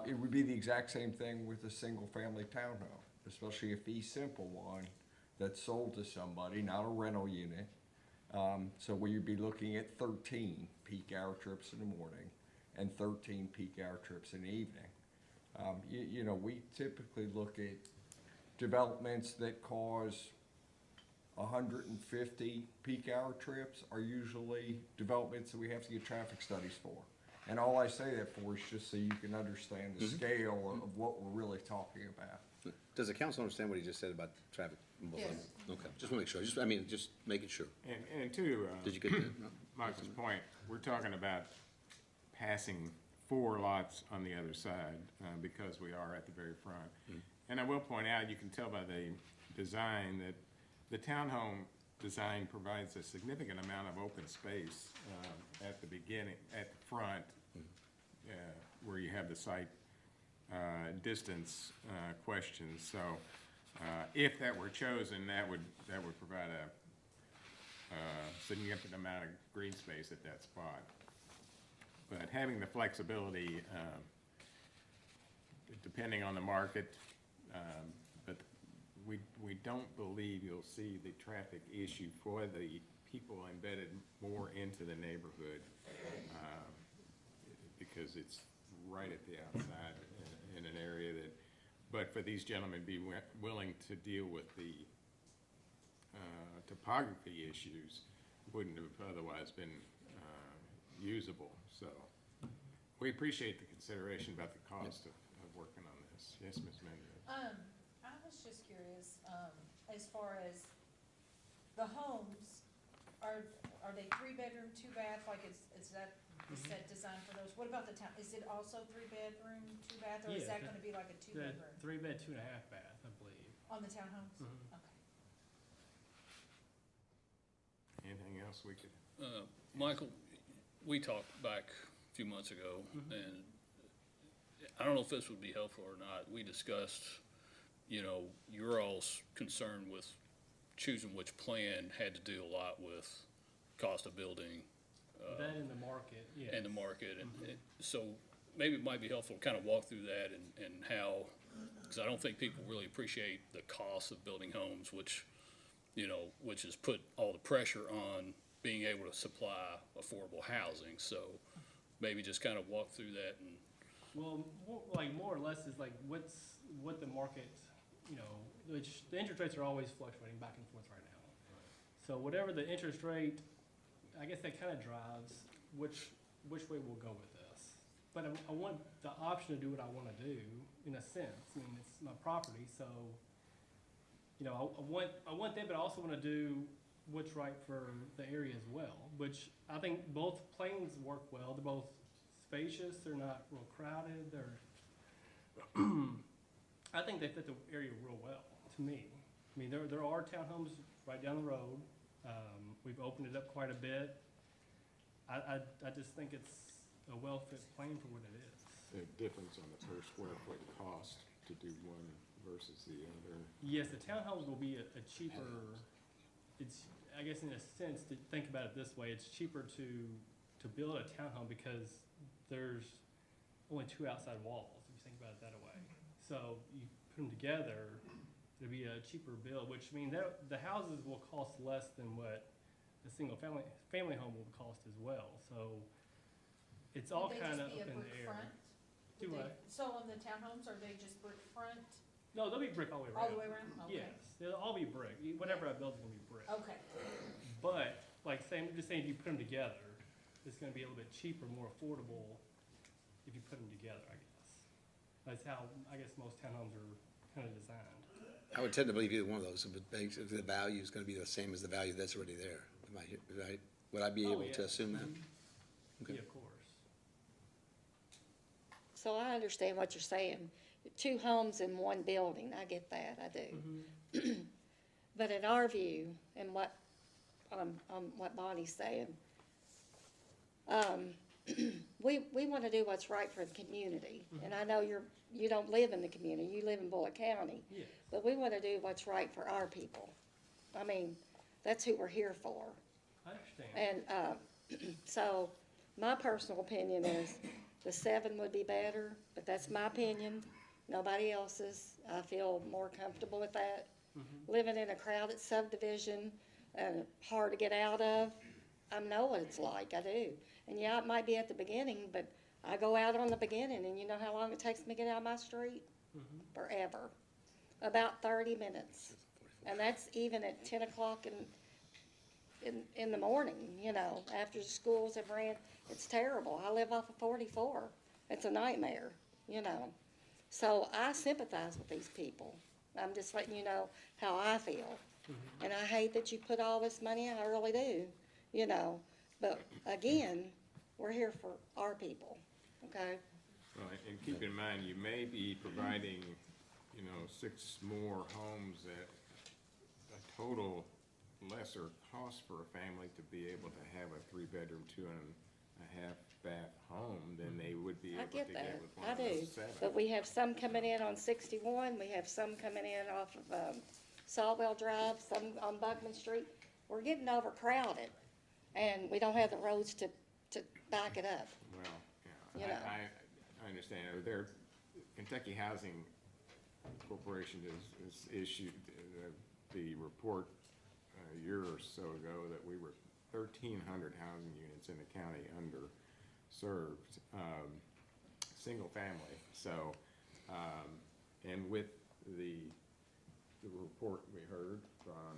It would be the exact same thing with a single family townhome, especially a fee simple one that's sold to somebody, not a rental unit. So we would be looking at 13 peak hour trips in the morning and 13 peak hour trips in the evening. We typically look at developments that cause 150 peak hour trips are usually developments that we have to get traffic studies for. And all I say that for is just so you can understand the scale of what we're really talking about. Does the council understand what he just said about traffic? Yes. Okay, just want to make sure. Just making sure. And to Did you get that? Michael's point, we're talking about passing 4 lots on the other side because we are at the very front. And I will point out, you can tell by the design that the townhome design provides a significant amount of open space at the beginning, at the front, where you have the site distance questions. So if that were chosen, that would provide a significant amount of green space at that spot. But having the flexibility, depending on the market, but we don't believe you'll see the traffic issue for the people embedded more into the neighborhood because it's right at the outside in an area that, but for these gentlemen be willing to deal with the topography issues, wouldn't have otherwise been usable. So we appreciate the consideration about the cost of working on this. Yes, Ms. Mendez. I was just curious, as far as the homes, are they 3-bedroom, 2-bath, like is that designed for those? What about the town, is it also 3-bedroom, 2-bath, or is that gonna be like a 2-bedroom? 3-bed, 2.5 bath, I believe. On the townhomes? Okay. Anything else we could? Michael, we talked back a few months ago, and I don't know if this would be helpful or not. We discussed, you know, your all's concern with choosing which plan had to do a lot with cost of building. That in the market, yes. And the market, and so maybe it might be helpful to kind of walk through that and how, because I don't think people really appreciate the cost of building homes, which, you know, which has put all the pressure on being able to supply affordable housing. So maybe just kind of walk through that and. Well, more or less is like what the market, you know, which the interest rates are always fluctuating back and forth right now. So whatever the interest rate, I guess that kind of drives which way we'll go with this. But I want the option to do what I want to do in a sense. I mean, it's my property, so, you know, I want that, but I also want to do what's right for the area as well, which I think both planes work well. They're both spacious, they're not real crowded, they're, I think they fit the area real well, to me. I mean, there are townhomes right down the road. We've opened it up quite a bit. I just think it's a well-fit plan for what it is. The difference on the per square foot cost to do one versus the other. Yes, the townhomes will be a cheaper, it's, I guess in a sense, to think about it this way, it's cheaper to build a townhome because there's only 2 outside walls, if you think about it that way. So you put them together, it'll be a cheaper build, which means that the houses will cost less than what a single family home will cost as well. So it's all kind of up in the air. Do what? So on the townhomes, are they just brick front? No, they'll be brick all the way around. All the way around? Okay. Yes, they'll all be brick. Whatever I build is gonna be brick. Okay. But, like, just saying, if you put them together, it's gonna be a little bit cheaper, more affordable if you put them together, I guess. That's how, I guess, most townhomes are kind of designed. I would tend to believe either one of those, if the value is gonna be the same as the value that's already there. Would I be able to assume that? Okay. Yeah, of course. So I understand what you're saying. 2 homes in one building, I get that, I do. But in our view, and what Bonnie's saying, we want to do what's right for the community. And I know you don't live in the community, you live in Bullitt County. Yeah. But we want to do what's right for our people. I mean, that's who we're here for. I understand. And so my personal opinion is the 7 would be better, but that's my opinion, nobody else's. I feel more comfortable with that. Living in a crowded subdivision and hard to get out of, I know what it's like, I do. And yeah, it might be at the beginning, but I go out on the beginning and you know how long it takes me to get out of my street? Forever. About 30 minutes. And that's even at 10 o'clock in the morning, you know, after the schools have ran. It's terrible. I live off of 44. It's a nightmare, you know. So I sympathize with these people. I'm just letting you know how I feel. And I hate that you put all this money in, I really do, you know. But again, we're here for our people, okay? Well, and keep in mind, you may be providing, you know, 6 more homes at a total lesser cost for a family to be able to have a 3-bedroom, 2.5 bath home than they would be able to get with one of those 7. But we have some coming in on 61, we have some coming in off of Saltwell Drive, some on Buckman Street. We're getting overcrowded, and we don't have the roads to back it up. Well, yeah, You know. I understand. Kentucky Housing Corporation is issued the report a year or so ago that we were 1,300 housing units in the county underserved, single family. So, and with the report we heard from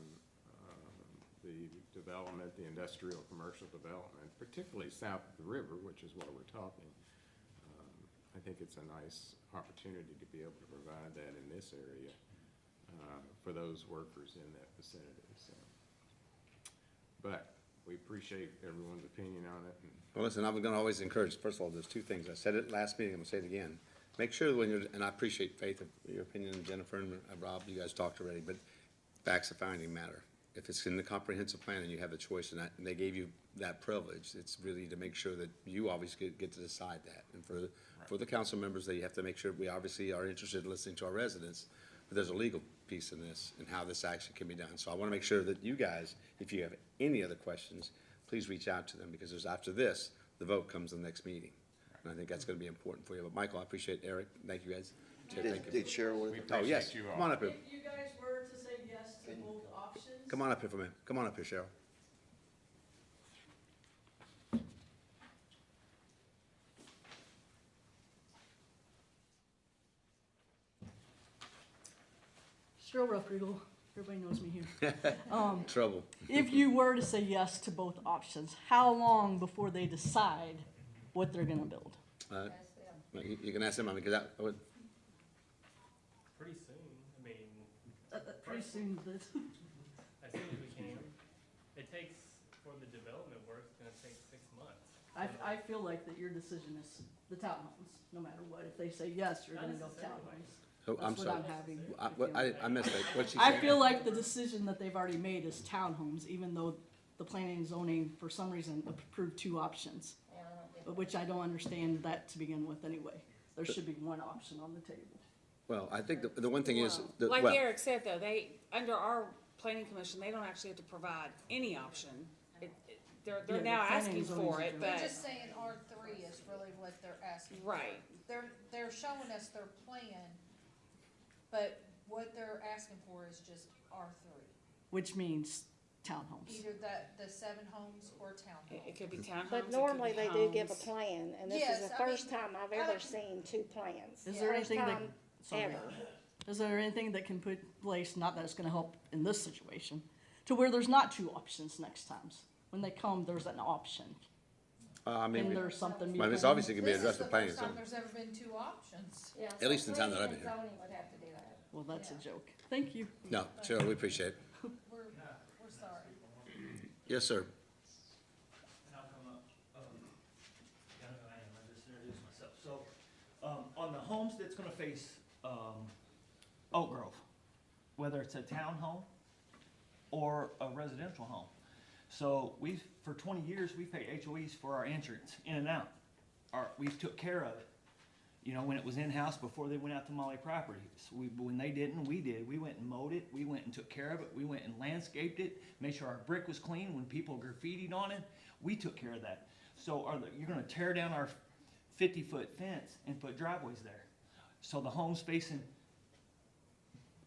the development, the industrial commercial development, particularly south of the river, which is what we're talking, I think it's a nice opportunity to be able to provide that in this area for those workers in that vicinity. So, but we appreciate everyone's opinion on it. Well, listen, I'm gonna always encourage, first of all, there's 2 things. I said it last meeting, I'm gonna say it again. Make sure that when you're, and I appreciate Faith, your opinion, and Jennifer and Rob, you guys talked already, but facts of finding matter. if it's in the comprehensive plan and you have a choice and they gave you that privilege, it's really to make sure that you obviously get to decide that. And for the council members, that you have to make sure, we obviously are interested in listening to our residents, but there's a legal piece in this and how this action can be done. So I want to make sure that you guys, if you have any other questions, please reach out to them, because after this, the vote comes in the next meeting. And I think that's going to be important for you. But Michael, I appreciate Eric. Thank you guys. Thank you. Did Cheryl want? Oh, yes. Come on up here. If you guys were to say yes to both options. Come on up here for a minute. Come on up here, Cheryl. Cheryl Ruffriegel, everybody knows me here. Trouble. If you were to say yes to both options, how long before they decide what they're gonna build? You can ask them, I mean, because that would, Pretty soon, I mean, Pretty soon, as soon as we can. It takes, for the development work, it's gonna take 6 months. I feel like that your decision is the townhomes, no matter what. If they say yes, you're gonna go townhomes. oh, I'm That's what sorry. I'm having. I missed that. What'd she I say? feel like the decision that they've already made is townhomes, even though the planning and zoning, for some reason, approved 2 options. But which I don't understand that to begin with anyway. There should be one option on the table. Well, I think the one thing is, Like well, Eric said, though, under our planning commission, they don't actually have to provide any option. They're Yeah, now the planning asking and zoning for is it, doing but. They're just saying R3 is really what they're asking for. Right. They're showing us their plan, but what they're asking for is just R3. Which means townhomes. Either the 7 homes or townhomes. It could be townhomes. But it could normally be they do give a homes. plan, and this Yes, is the I mean, first time I've ever seen 2 plans. Is there First anything that, time sorry, ever. is there anything that can put place, not that it's gonna help in this situation, to where there's not 2 options next times? When they come, there's an option. I mean, And there's something. well, it's obviously gonna be addressed with planning. This is the first time there's ever been 2 options. Yeah, At least in town that I've been planning here. and zoning would have to do that. Well, that's a joke. Thank you. No, Cheryl, we appreciate it. We're sorry. Yes, sir. And I'll come up, I know who I am, I just introduced myself. So, on the homes that's gonna face, Oak Grove, whether it's a townhome or a residential home. So for 20 years, we've paid HOEs for our entrance in and out. We've took care of it. You know, when it was in-house before they went out to Molly Properties. When they didn't, we did. We went and mowed it, we went and took care of it, we went and landscaped it, made sure our brick was clean. When people graffitied on it, we took care of that. So you're gonna tear down our 50-foot fence and put driveways there. So the homes facing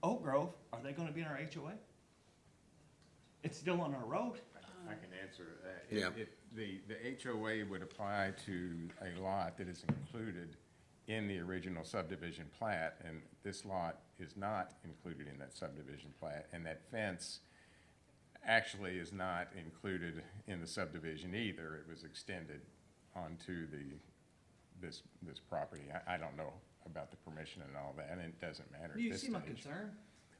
Oak Grove, are they gonna be in our HOA? It's still on our road. I can answer that. Yeah. The HOA would apply to a lot that is included in the original subdivision plat, and this lot is not included in that subdivision plat, and that fence actually is not included in the subdivision either. It was extended onto this property. I don't know about the permission and all that, and it doesn't matter at You this see my stage. concern?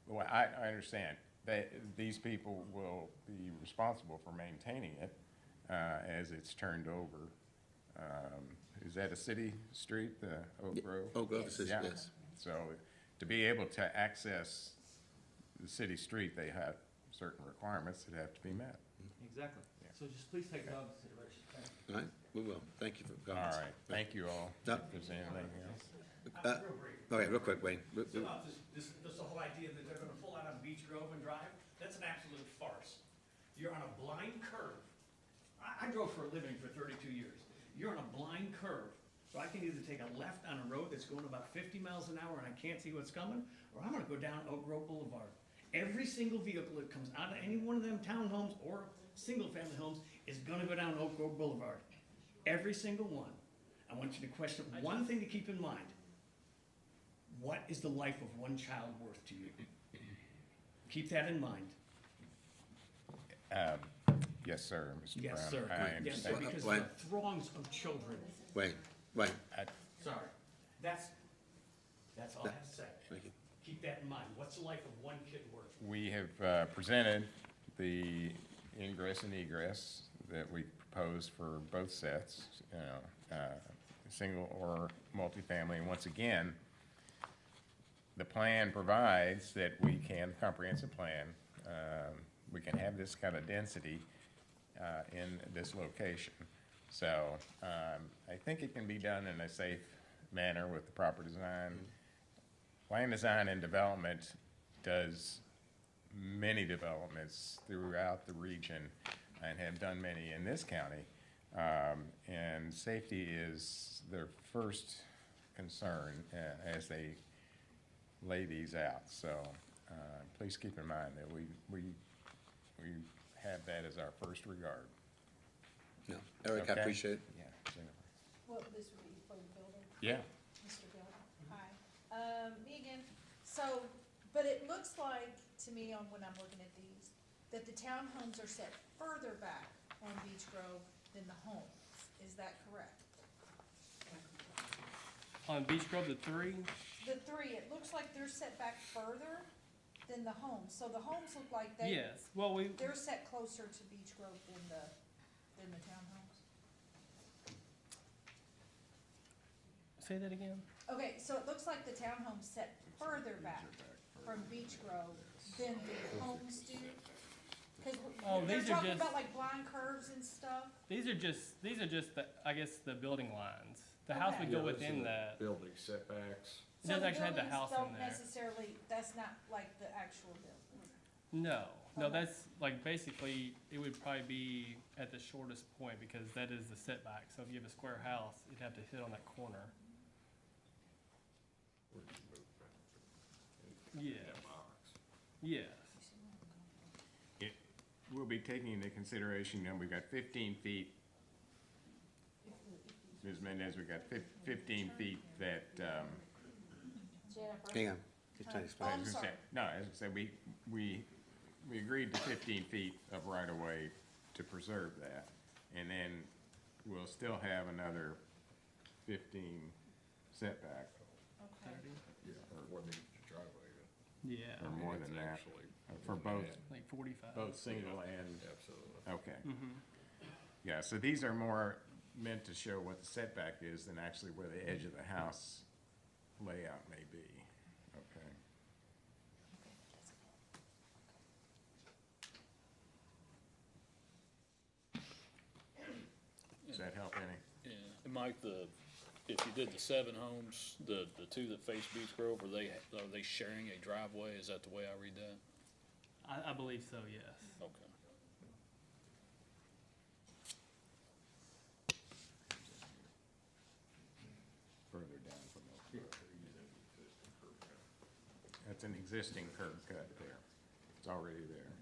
Well, I understand that these people will be responsible for maintaining it as it's turned over. Is that a city street, the Oak Grove? Oak Grove is, Yeah. yes. So to be able to access the city street, they have certain requirements that have to be met. Exactly. So just please take that into consideration. Thank you. All right, we will. Thank you for All comments. right, thank you all. No. If there's anything else. Real brief. Okay, real quick, Wayne. So about this whole idea that they're gonna pull out on Beach Grove and drive, that's an absolute farce. You're on a blind curve. I drove for a living for 32 years. You're on a blind curve, so I can either take a left on a road that's going about 50 miles an hour and I can't see what's coming, or I'm gonna go down Oak Grove Boulevard. Every single vehicle that comes out of any one of them townhomes or single-family homes is gonna go down Oak Grove Boulevard. Every single one. I want you to question one thing to keep in mind. What is the life of one child worth to you? Keep that in mind. Yes, sir, Mr. Brown. Yes, sir. I Yes, sir, understand. because Wayne. the throngs of children. Wayne. Sorry. That's all I have to say. Thank you. Keep that in mind. What's the life of one kid worth? We have presented the ingress and egress that we propose for both sets, single or multifamily. And once again, the plan provides that we can, comprehensive plan, we can have this kind of density in this location. So I think it can be done in a safe manner with the proper design. Land design and development does many developments throughout the region and have done many in this county. And safety is their first concern as they lay these out. So please keep in mind that we have that as our first regard. No, Eric, I Okay? appreciate it. Yeah, Jennifer. Well, this would be for the builder. Yeah. Mr. Builder, hi. Me again. So, but it looks like, to me, when I'm looking at these, that the townhomes are set further back on Beech Grove than the homes. Is that correct? On Beach Grove, the three, The three, it looks like they're set back further than the homes. So the homes look like yes, well, they're set closer to Beech Grove than the townhomes. say that again? Okay, so it looks like the townhomes set further back from Beech Grove than the homes do. Cause Oh, they're these are talking just- about like blind curves and stuff. These are just the, I guess, the building lines. The house would Okay. go within that. Building setbacks. It doesn't actually have the buildings house in don't there. necessarily, that's not like the actual building. No, no, Okay. that's like basically, it would probably be at the shortest point because that is the setback. So if you have a square house, you'd have to hit on that corner. Yeah. Yes. We'll be taking into consideration, we've got 15 feet, Ms. Mendez, we've got 15 feet that, Jennifer? Hang on. He's trying to explain. I'm sorry. no, as I said, we agreed to 15 feet of right-of-way to preserve that. And then we'll still have another 15 setback, Okay. Yeah, or what needs the driveway. Yeah. or more than that, for both, Like 45. both single and, Absolutely. okay. Mm-hmm. Yeah, so these are more meant to show what the setback is than actually where the edge of the house layout may be, okay? Does that help any? Yeah, and Mike, if you did the 7 homes, the two that face Beech Grove, are they sharing a driveway? Is that the way I read that? I believe so, yes. Okay. Further down from the. That's an existing curb cut there. It's already there.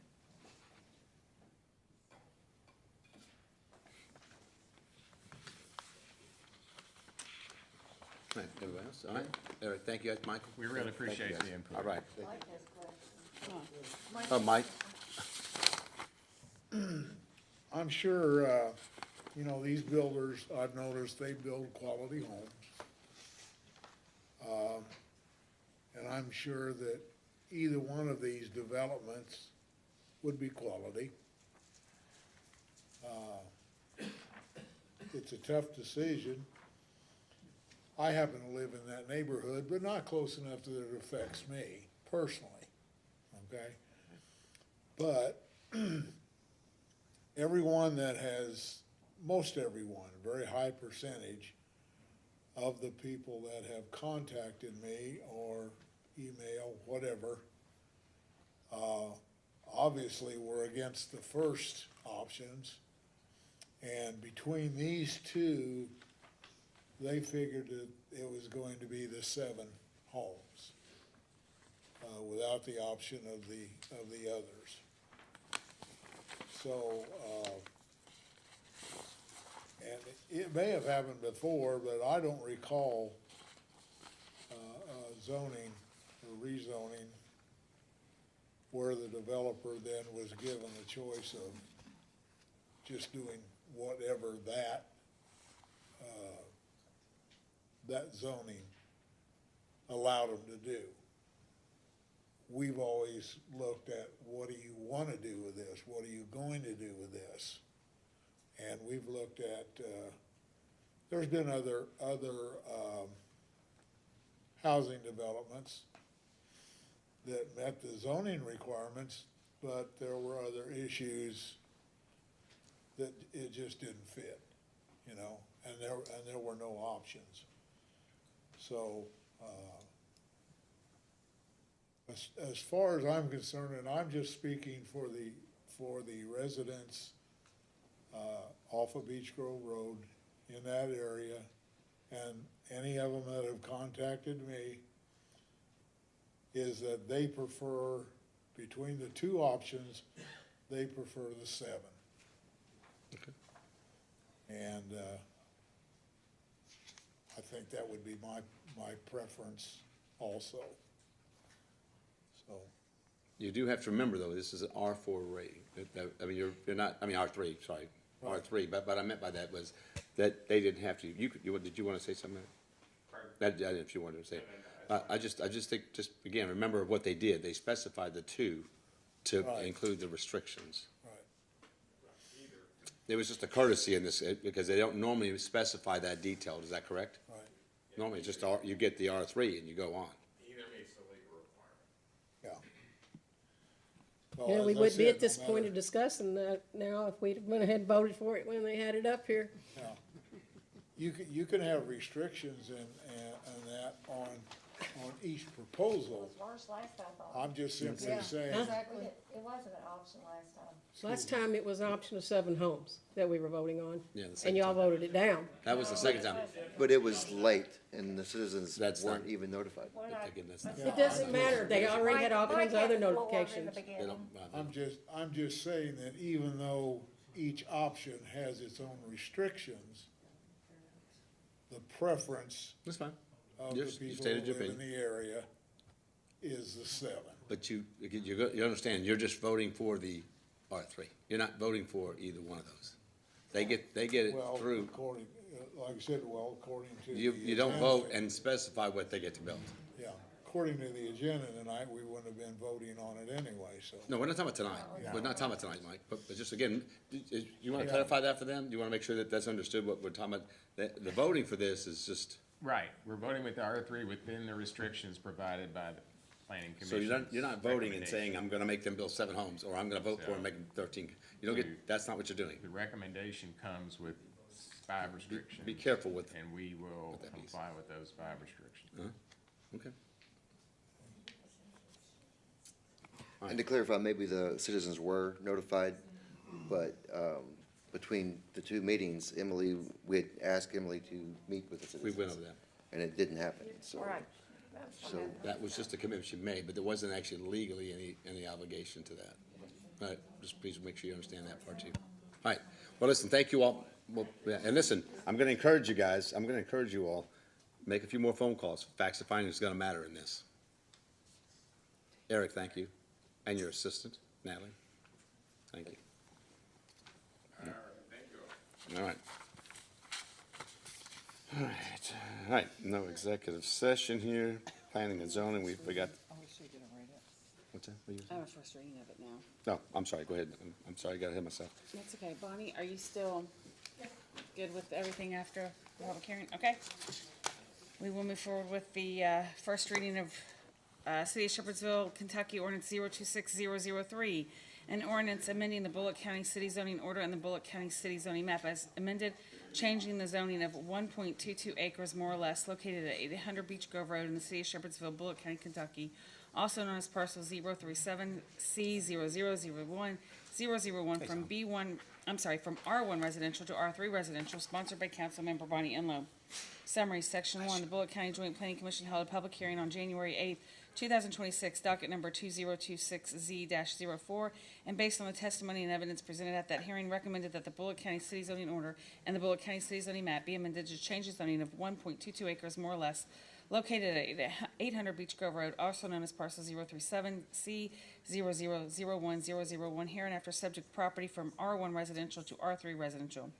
All right, everybody else, all right? Eric, thank you, Michael. We really Thank you, appreciate guys. the input. All right. Mike has questions. Mike? I'm sure, you know, these builders, I've noticed they build quality homes. And I'm sure that either one of these developments would be quality. It's a tough decision. I happen to live in that neighborhood, but not close enough that it affects me personally, okay? But everyone that has, most everyone, a very high percentage of the people that have contacted me or email, whatever, obviously were against the first options. And between these two, they figured that it was going to be the 7 homes, without the option of the others. So, and it may have happened before, but I don't recall, zoning or rezoning where the developer then was given the choice of just doing whatever that zoning allowed them to do. We've always looked at, what do you want to do with this? What are you going to do with this? And we've looked at, there's been other housing developments that met the zoning requirements but there were other issues that it just didn't fit, you know, and there were no options. So, as far as I'm concerned, and I'm just speaking for the residents, off of Beech Grove Road in that area, and any of them that have contacted me, is that they prefer, between the two options, they prefer the 7. Okay. And, I think that would be my preference also. So, You do have to remember, though, this is an R4 rating. I mean, you're not, I mean, R3, sorry, Right. R3, but what I meant by that was that they didn't have to, did you want to say something? That, I didn't know if you wanted to say it. I just think, again, remember what they did. They specified the 2 to Right. include the restrictions. right, It was just a courtesy in this, because they don't normally specify that detailed, is that correct? right. Normally, it's just you get the R3 and you go on. Either meets the legal requirement. Yeah. Well, Yeah, we as I wouldn't be said, at this no point matter- of discussing that now if we'd went ahead and voted for it when they had it up here. Yeah. You can have restrictions and that on each proposal. Worse last time, I thought. I'm just simply Yeah. saying, Exactly. It wasn't an option last time. Last time it was an option of 7 homes that we were voting on. Yeah, the And second y'all time. voted it down. That was the second time. But it was late, and the citizens That's weren't not- even notified. We're not- Again, that's not- It doesn't matter. They already had all kinds of other notifications. They don't, I'm just saying that even though each option has its own restrictions, the preference That's fine. of You the just- you people stated who your live in opinion. the area is the 7. But you understand, you're just voting for the R3. You're not voting for either one of those. They get it Well, through. according, like I said, well, according to. You the don't agenda- vote and specify what they get to build. Yeah, according to the agenda tonight, we wouldn't have been voting on it anyway, so. No, we're not talking about tonight. Yeah. We're not talking about tonight, Mike, but just again, you want to clarify that for them? You want to make sure that that's understood what we're talking about? The voting for this is just, Right, we're voting with the R3 within the restrictions provided by the planning so commission. you're not voting and saying, I'm going to make them build 7 homes, or I'm going to vote for and make them 13. You don't get, that's not what you're doing. The recommendation comes with 5 restrictions. Be careful with, And we will that means. comply with those 5 restrictions. okay. And to clarify, maybe the citizens were notified, but between the 2 meetings, we had asked Emily to meet with the citizens. We went over that. And it didn't happen, so. Right. So, That was just a commitment she made, but there wasn't actually legally any obligation to that. Right, just please make sure you understand that part too. All right, well, listen, thank you all. Well, yeah, and listen, I'm gonna encourage you guys, I'm gonna encourage you all, make a few more phone calls. Facts of finding is gonna matter in this. Eric, thank you, and your assistant, Natalie. Thank you. All right. All right, no executive session here, planning and zoning, we forgot, Oh, we should get it right up. what's that? What you- I have a first reading of it now. No, I'm sorry, go ahead, I'm sorry, I got ahead of myself. That's okay. Bonnie, are you still good with everything after the public hearing? Okay. We will move forward with the first reading of City of Shepherdsville, Kentucky Ordinance 026003, an ordinance amending the Bullock County City zoning order and the Bullock County City zoning map as amended, changing the zoning of 1.22 acres more or less located at 800 Beech Grove Road in the City of Shepherdsville, Bullock County, Kentucky, also known as parcel 037C0001-001 from from R1 residential to R3 residential, sponsored by Councilmember Bonnie Enlow. Summary, Section 1, the Bullock County Joint Planning Commission held a public hearing on January 8th, 2026, docket number 2026Z-04, and based on the testimony and evidence presented at that hearing, recommended that the Bullock County City zoning order and the Bullock County City zoning map be amended to change the zoning of 1.22 acres more or less located at 800 Beech Grove Road, also known as parcel 037C0001-001, hereinafter subject property from R1 residential to R3 residential.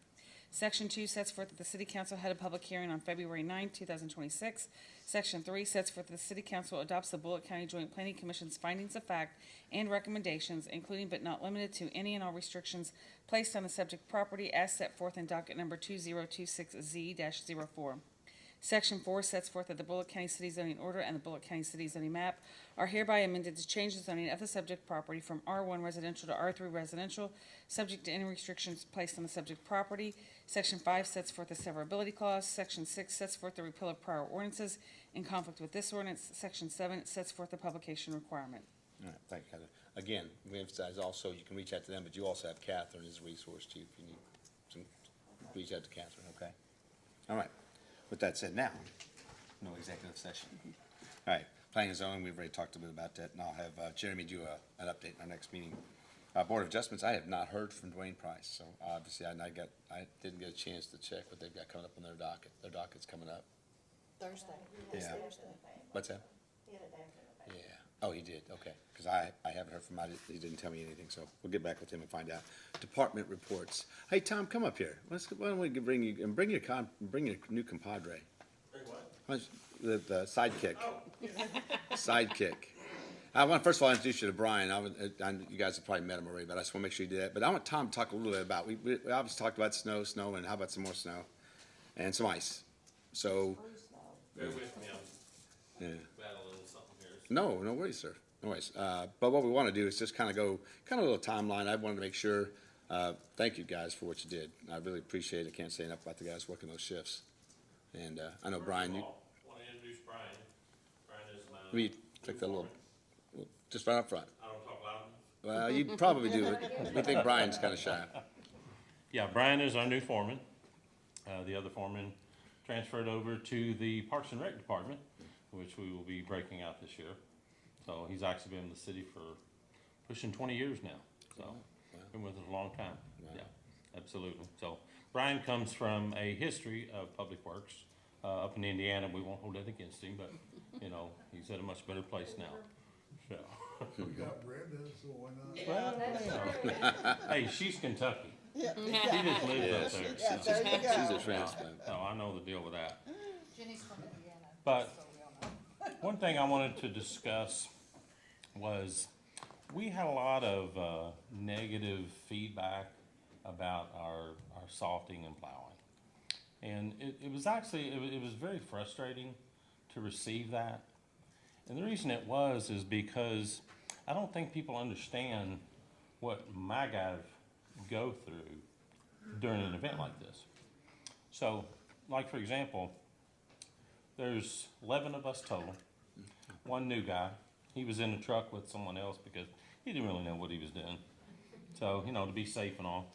Section 2 sets forth that the City Council had a public hearing on February 9, 2026. Section 3 sets forth that the City Council adopts the Bullock County Joint Planning Commission's findings of fact and recommendations, including but not limited to any and all restrictions placed on the subject property as set forth in docket number 2026Z-04. Section 4 sets forth that the Bullock County City Zoning Order and the Bullock County City Zoning Map are hereby amended to change the zoning of the subject property from R1 residential to R3 residential, subject to any restrictions placed on the subject property. Section 5 sets forth the severability clause. Section 6 sets forth the repeal of prior ordinances in conflict with this ordinance. Section 7 sets forth the publication requirement. All right, thank you, Heather. Again, we emphasize also, you can reach out to them, but you also have Catherine as a resource too, if you need some, reach out to Catherine, okay? All right, with that said, now, no executive session. All right, planning and zoning, we've already talked a bit about that, and I'll have Jeremy do an update in our next meeting. Board of Adjustments, I have not heard from Dwayne Price, so obviously I didn't get a chance to check what they've got coming up on their docket. Their docket's coming up. Thursday. Yeah. What's that? Yeah. Oh, he did, okay, because I haven't heard from him, he didn't tell me anything, so we'll get back with him and find out. Department reports. Hey, Tom, come up here. Why don't we bring you, and bring your new compadre. Bring what? The sidekick. Sidekick. I want, first of all, introduce you to Brian. You guys have probably met him already, but I just want to make sure you do that. But I want Tom to talk a little bit about, we obviously talked about snow, and how about some more snow? And some ice. So. Bear with me, I'm Yeah. battling something here. No worries, sir. No worries. But what we want to do is just kind of go, a little timeline. I wanted to make sure, thank you guys for what you did. I really appreciate it. Can't say enough about the guys working those shifts. And I know Brian, you, Want to introduce Brian. Brian is my. we click that little, just right up front. I don't talk loud enough. Well, you probably do, but we think Brian's kind of shy. Yeah, Brian is our new foreman. The other foreman transferred over to the Parks and Rec Department, which we will be breaking out this year. So he's actually been in the city for pushing 20 years now. So been with us a long time. Wow. Yeah, absolutely. So Brian comes from a history of public works up in Indiana. We won't hold that against him, but you know, he's at a much better place now. So. We got Brenda, so why not? Well, hey, she's Kentucky. Yeah. She just lives up there. Yeah, there you go. She's a transplant. So I know the deal with that. Jenny's from Indiana. But so we all know. one thing I wanted to discuss was we had a lot of negative feedback about our salting and plowing. And it was actually, it was very frustrating to receive that. And the reason it was is because I don't think people understand what my guys go through during an event like this. So, like for example, there's 11 of us total. One new guy. He was in the truck with someone else because he didn't really know what he was doing. So, you know, to be safe and all.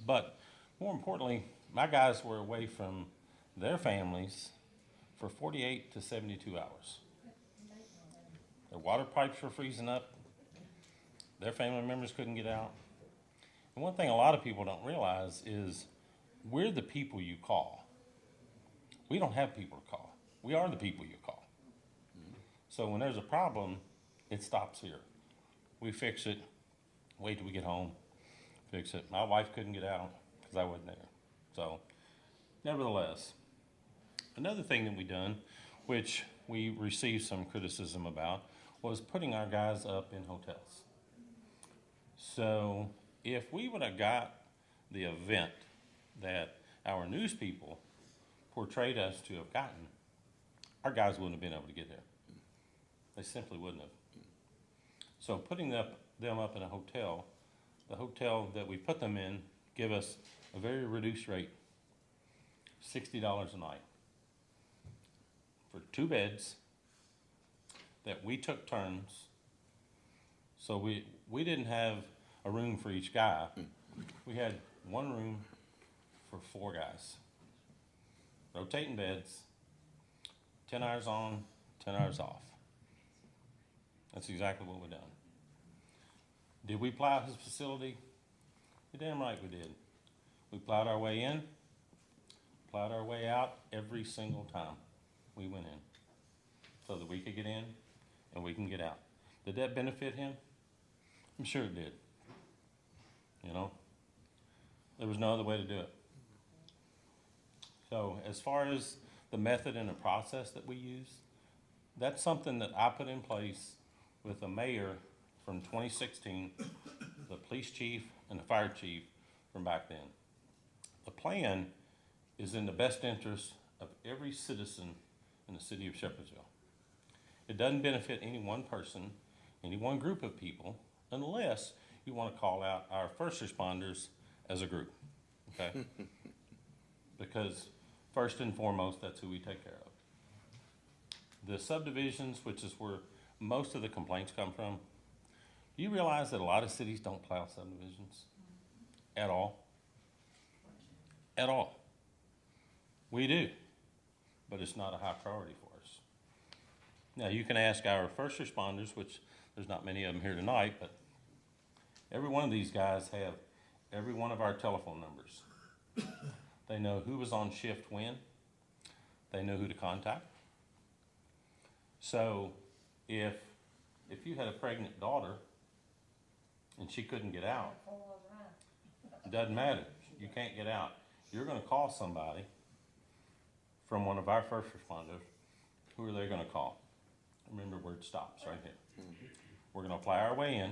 But more importantly, my guys were away from their families for 48 to 72 hours. Their water pipes were freezing up. Their family members couldn't get out. And one thing a lot of people don't realize is we're the people you call. We don't have people to call. We are the people you call. So when there's a problem, it stops here. We fix it, wait till we get home, fix it. My wife couldn't get out because I wasn't there. So nevertheless, another thing that we done, which we received some criticism about, was putting our guys up in hotels. So if we would have got the event that our news people portrayed us to have gotten, our guys wouldn't have been able to get there. They simply wouldn't have. So putting them up in a hotel, the hotel that we put them in give us a very reduced rate, $60 a night for 2 beds that we took turns. So we didn't have a room for each guy. We had one room for 4 guys. Rotating beds, 10 hours on, 10 hours off. That's exactly what we done. Did we plow his facility? You're damn right we did. We plowed our way in, plowed our way out every single time we went in, so that we could get in and we can get out. Did that benefit him? I'm sure it did. You know, there was no other way to do it. So as far as the method and the process that we use, that's something that I put in place with the mayor from 2016, the police chief and the fire chief from back then. The plan is in the best interest of every citizen in the city of Shepherdsville. It doesn't benefit any one person, any one group of people, unless you want to call out our first responders as a group, okay? Because first and foremost, that's who we take care of. The subdivisions, which is where most of the complaints come from, do you realize that a lot of cities don't plow subdivisions at all? At all. We do, but it's not a high priority for us. Now, you can ask our first responders, which there's not many of them here tonight, but every one of these guys have every one of our telephone numbers. They know who was on shift when. They know who to contact. So if you had a pregnant daughter and she couldn't get out, it doesn't matter. You can't get out. You're going to call somebody from one of our first responders. Who are they going to call? Remember where it stops, right here. We're going to apply our way in.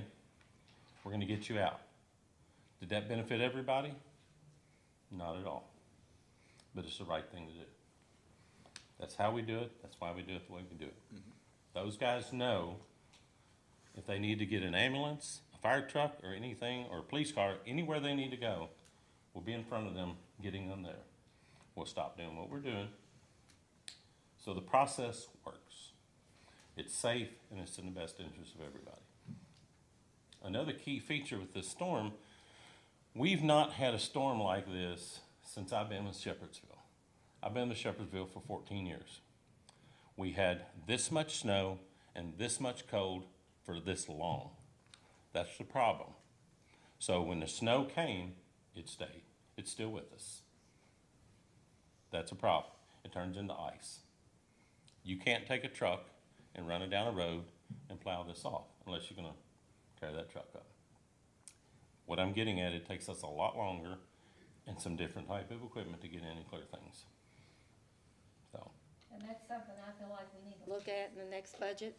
We're going to get you out. Did that benefit everybody? Not at all. But it's the right thing to do. That's how we do it. That's why we do it the way we do it. Those guys know if they need to get an ambulance, a fire truck, or anything, or a police car, anywhere they need to go, we'll be in front of them getting them there. We'll stop doing what we're doing. So the process works. It's safe and it's in the best interest of everybody. Another key feature with this storm, we've not had a storm like this since I've been with Shepherdsville. I've been with Shepherdsville for 14 years. We had this much snow and this much cold for this long. That's the problem. So when the snow came, it stayed. It's still with us. That's a problem. It turns into ice. You can't take a truck and run it down a road and plow this off unless you're going to tear that truck up. What I'm getting at, it takes us a lot longer and some different type of equipment to get in and clear things. So, And that's something I feel like we need to look at in the next budget.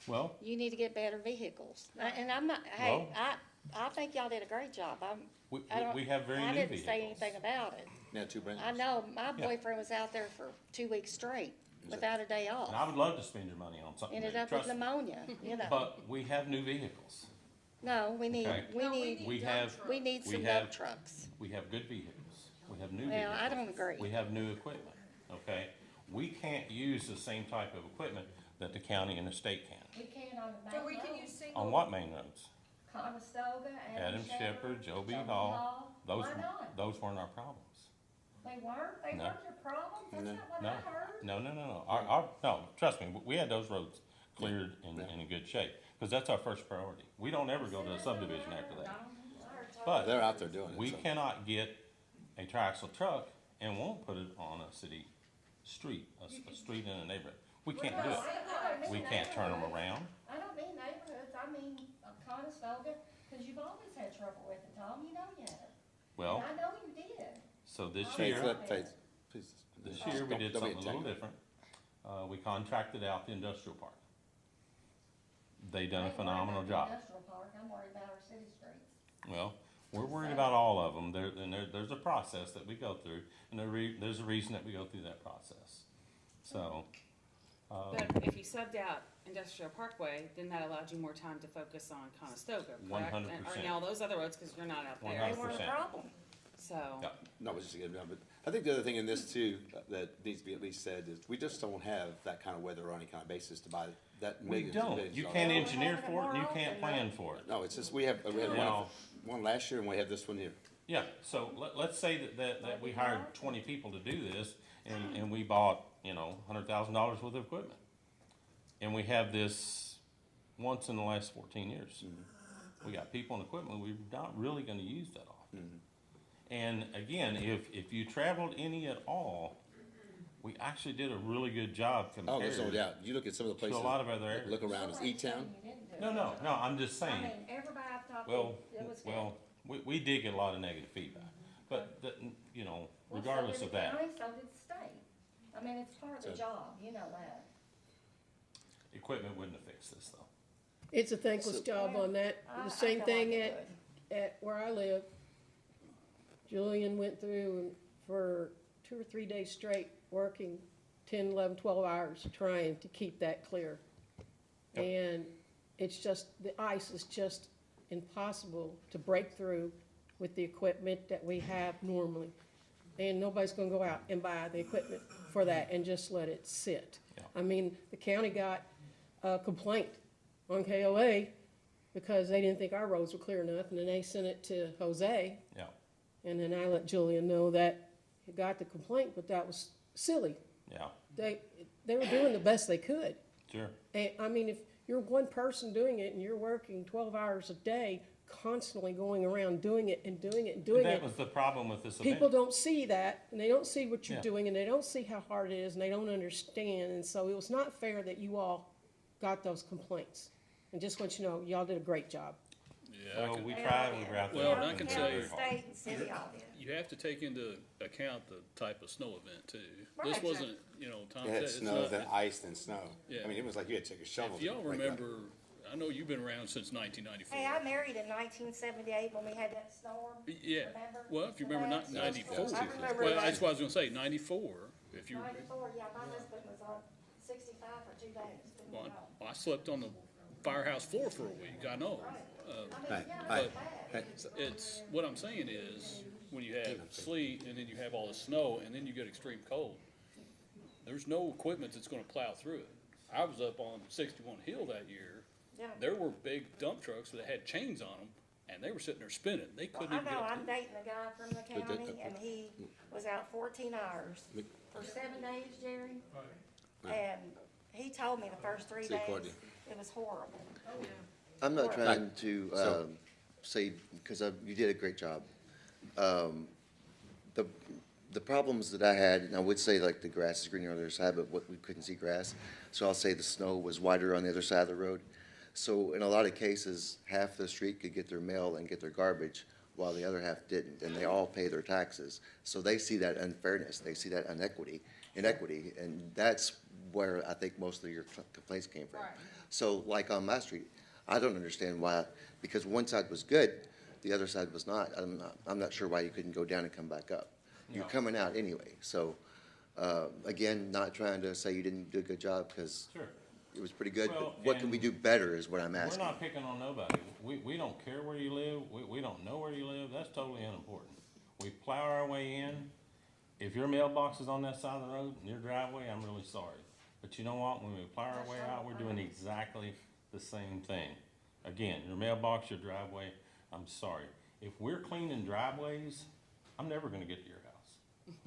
well, You need to get better vehicles. And I'm not, hey, I think y'all did a great job. we have very I new didn't say vehicles. anything about it. Yeah, two brand I new. know, my Yeah. boyfriend was out there for 2 weeks straight without a day off. And I would love to spend your money on something Ended new, up with trust me. pneumonia, you know. But we have new vehicles. No, we need, Okay. we need, We have, we need we some have- dump trucks. we have good vehicles. We have new Well, vehicles. I don't agree. We have new equipment, okay? We can't use the same type of equipment that the county and the state can. We can on the So main we can road. use single. On what main roads? Conestoga, Adam Shepherd, Joe B. Hall. Those, Why not? those weren't our problems. They weren't? They No. weren't your problem? That's No. not what No, I heard. no. No, trust me, we had those roads cleared and in good shape, because that's our first priority. We don't ever go to a subdivision after that. But They're out there doing it. we so. cannot get a triaxle truck and won't put it on a city street, a street in a neighborhood. We can't do it. We can't turn them around. I don't mean neighborhoods, I mean Conestoga, because you've always had trouble with it, Tom, you know you have. Well, And I know you did. so this Faith, year, please. this year we did Don't be something a little attacked. different. We contracted out the industrial park. They done a Ain't worried phenomenal about the job. Industrial park, I'm worried about our city streets. Well, we're worried about all of them. There's a process that we go through, and there's a reason that we go through that process. So, But if you subbed out Industrial Parkway, then that allowed you more time to focus on Conestoga, correct? 100%. And all those other roads, because you're not out there. 100%. They weren't a problem. So, yeah. No, it's just a good job. But I think the other thing in this too, that needs to be at least said is we just don't have that kind of weather on any kind of basis to buy that We millions and don't. millions You of can't dollars. engineer for it, and you can't plan for it. No, it's just, we had Now- one last year and we have this one here. Yeah, so let's say that we hired 20 people to do this, and we bought, $100,000 worth of equipment. And we have this once in the last 14 years. We got people and equipment, we're not really gonna use that often. And again, if you traveled any at all, we actually did a really good job Oh, compared there's no doubt. You look at some of the to a places. lot of other areas. Look around, it's E-Town. No, I'm just I saying. mean, everybody I've talked to, Well, it was good. well, we did get a lot of negative feedback, but, Well, regardless so of did the that, county, so did the state. I mean, it's part of the So- job, you know that. equipment wouldn't have fixed this though. It's a thankless job on that. I The same feel thing like it at where I live. Julian went through and for 2 or 3 days straight working 10, 11, 12 hours trying to keep that clear. And it's just, the ice is just impossible to break through with the equipment that we have normally. And nobody's gonna go out and buy the equipment for that and just let it sit. I mean, the county got a complaint on KOA because they didn't think our roads were clear enough, and then they sent it to Jose. Yeah. And then I let Julian know that he got the complaint, but that was silly. Yeah. They were doing the best they could. Sure. And, I mean, if you're one person doing it and you're working 12 hours a day, constantly going around doing it and doing it and doing it. That was the problem with this event. People don't see that, and they don't see what you're Yeah. doing, and they don't see how hard it is, and they don't understand. And so it was not fair that you all got those complaints. And just want you to know, y'all did a great job. Yeah. Well, we tried, we were out there. Well, working I can very say, hard. City all did. you have to take into account the type of snow event too. Right. This wasn't, you know, Tom It said, had it's snow, not. then ice, then snow. Yeah. I mean, it was like you had to take a shovel. If y'all to break that. remember, I know you've been around since 1994. Hey, I married in 1978 when we had that storm. Yeah, Remember? well, if you remember, not The last 94. storm. I remember Well, that. that's what I was gonna say, 94, if you, 94, yeah, my husband was on 65 for 2 days. Didn't well, know. I slept on the firehouse floor for a week, I know. Hey, But hey, so- it's, what I'm saying is, when you have sleet and then you have all the snow and then you get extreme cold, there's no equipment that's gonna plow through it. I was up on 61 Hill that year. Yeah. There were big dump trucks that had chains on them and they were sitting there spinning. They Well, couldn't I even know, get I'm up. dating a guy from the county, and he was out 14 hours for 7 days, Jerry. And he told me the first 3 See you, days, Courtney. it was horrible. I'm not Right. trying to So- say, because you did a great job. The problems that I had, and I would say like the grass is greener on the other side, but we couldn't see grass. So I'll say the snow was wider on the other side of the road. So in a lot of cases, half the street could get their mail and get their garbage, while the other half didn't, and they all pay their taxes. So they see that unfairness, they see that inequity, and that's where I think most of your complaints came from. So like on my street, I don't understand why, because one side was good, the other side was not. I'm not sure why you couldn't go down and come back up. You're coming out anyway, so, again, not trying to say you didn't do a good job, because Sure. it was pretty good, Well, but what can we and do better is what I'm We're asking. not picking on nobody. We don't care where you live. We don't know where you live. That's totally unimportant. We plow our way in. If your mailbox is on that side of the road in your driveway, I'm really sorry. But you know what? When we plow our way out, we're doing exactly the same thing. Again, your mailbox, your driveway, I'm sorry. If we're cleaning driveways, I'm never gonna get to your house.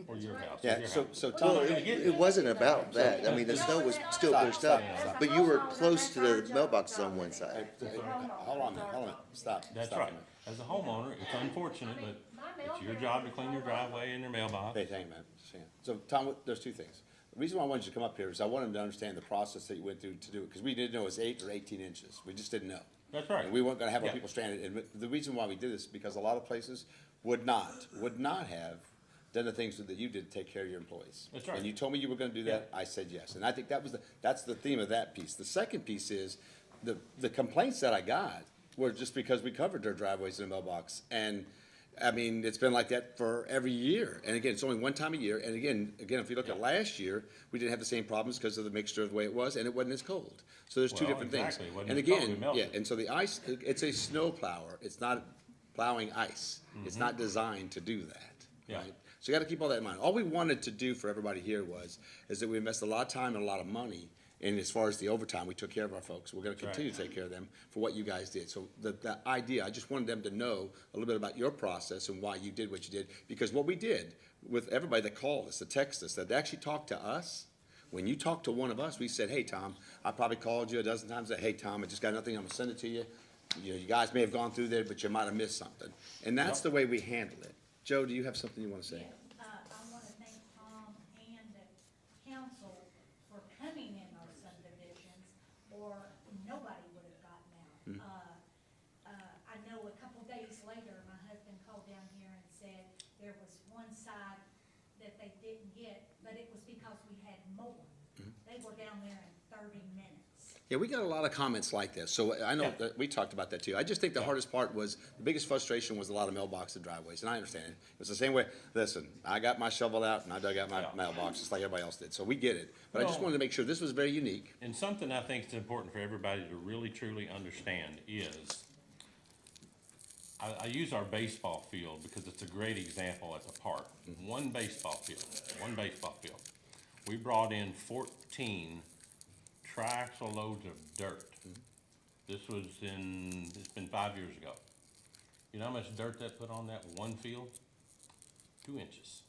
Or your house. or Yeah, your so- house. so I'm Tom- not Well, gonna get it wasn't about that. I mean, the snow was still pushed up, but you were close to the mailbox on one side. Hold on, hold on, stop. That's stop right. a minute. As a homeowner, it's unfortunate, but it's your job to clean your driveway and your mailbox. Hey, hang on, man. Just hang on. So, Tom, there's two things. The reason why I wanted you to come up here is I wanted to understand the process that you went through to do it, because we didn't know it was 8 or 18 inches. We just didn't know. That's right. And we weren't gonna have our Yeah. people stranded, and the reason why we did this, because a lot of places would not have done the things that you did to take care of your employees. That's right. And you told me you were gonna do that, I said yes, and I think that's the theme of that piece. The second piece is, the complaints that I got were just because we covered their driveways in the mailbox, and, I mean, it's been like that for every year, and again, it's only one time a year, and again, if you look at last year, we didn't have the same problems because of the mixture of the way it was, and it wasn't as cold. So there's two Well, different things. exactly. It wasn't And as cold, again, it melted. yeah, and so the ice, it's a snow plower, it's not plowing ice. It's not designed to do that, Yeah. right? So you gotta keep all that in mind. All we wanted to do for everybody here is that we invested a lot of time and a lot of money, and as far as the overtime, we took care of our folks. We're gonna That's right. continue to take care of them for what you guys did. So the idea, I just wanted them to know a little bit about your process and why you did what you did. Because what we did with everybody that called us, that texted us, that actually talked to us, when you talked to one of us, we said, hey, Tom, I probably called you a dozen times, said, hey, Tom, I just got nothing, I'm gonna send it to you. You know, you guys may have gone through there, but you might have missed something. And that's the way we handle it. Joe, do you have something you wanna say? I want to thank Tom and the council for coming in our subdivisions, or nobody would have gotten out. I know a couple days later, my husband called down here and said there was one side that they didn't get, but it was because we had more. They were down there in 30 minutes. Yeah, we got a lot of comments like this, so I know that we talked about that too. I just think the hardest part was, the biggest frustration was a lot of mailbox and driveways, and I understand it. It's the same way, listen, I got my shovel out and I dug out my mailbox, just like everybody else did, so we get it. But I just Well- wanted to make sure this was very unique. And something I think is important for everybody to really truly understand is, I use our baseball field because it's a great example at the park. One baseball field. We brought in 14 triaxle loads of dirt. It's been 5 years ago. You know how much dirt that put on that one field? 2 inches.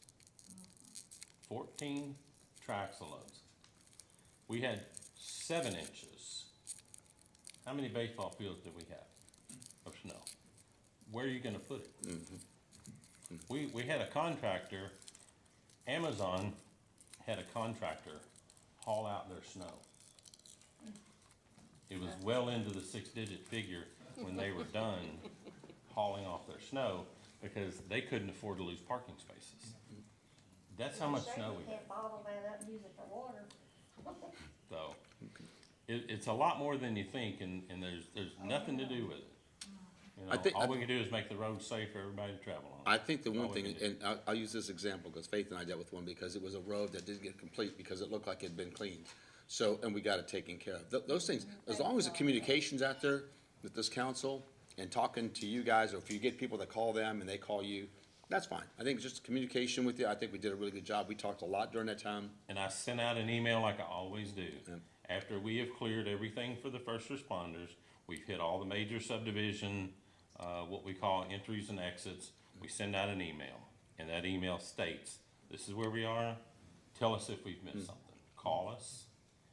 14 triaxle loads. We had 7 inches. How many baseball fields did we have of snow? Where are you gonna put it? We had a contractor, Amazon had a contractor haul out their snow. It was well into the 6-digit figure when they were done hauling off their snow because they couldn't afford to lose parking spaces. That's how much snow we had. Can't bottle that up and use it for water. So, it's a lot more than you think, and there's nothing to do with it. You know, all we can do is make the roads safe for everybody to travel on. I think the All one we thing, can do. and I'll use this example, because Faith and I dealt with one, because it was a road that didn't get complete, because it looked like it'd been cleaned. So, and we got it taken care of. Those things, as long as the communication's out there with this council, and talking to you guys, or if you get people that call them and they call you, that's fine. I think just communication with you, I think we did a really good job. We talked a lot during that time. And I sent out an email like I always do. After we have cleared everything for the first responders, we've hit all the major subdivision, what we call entries and exits, we send out an email. And that email states, this is where we are, tell us if we've missed something. Call us,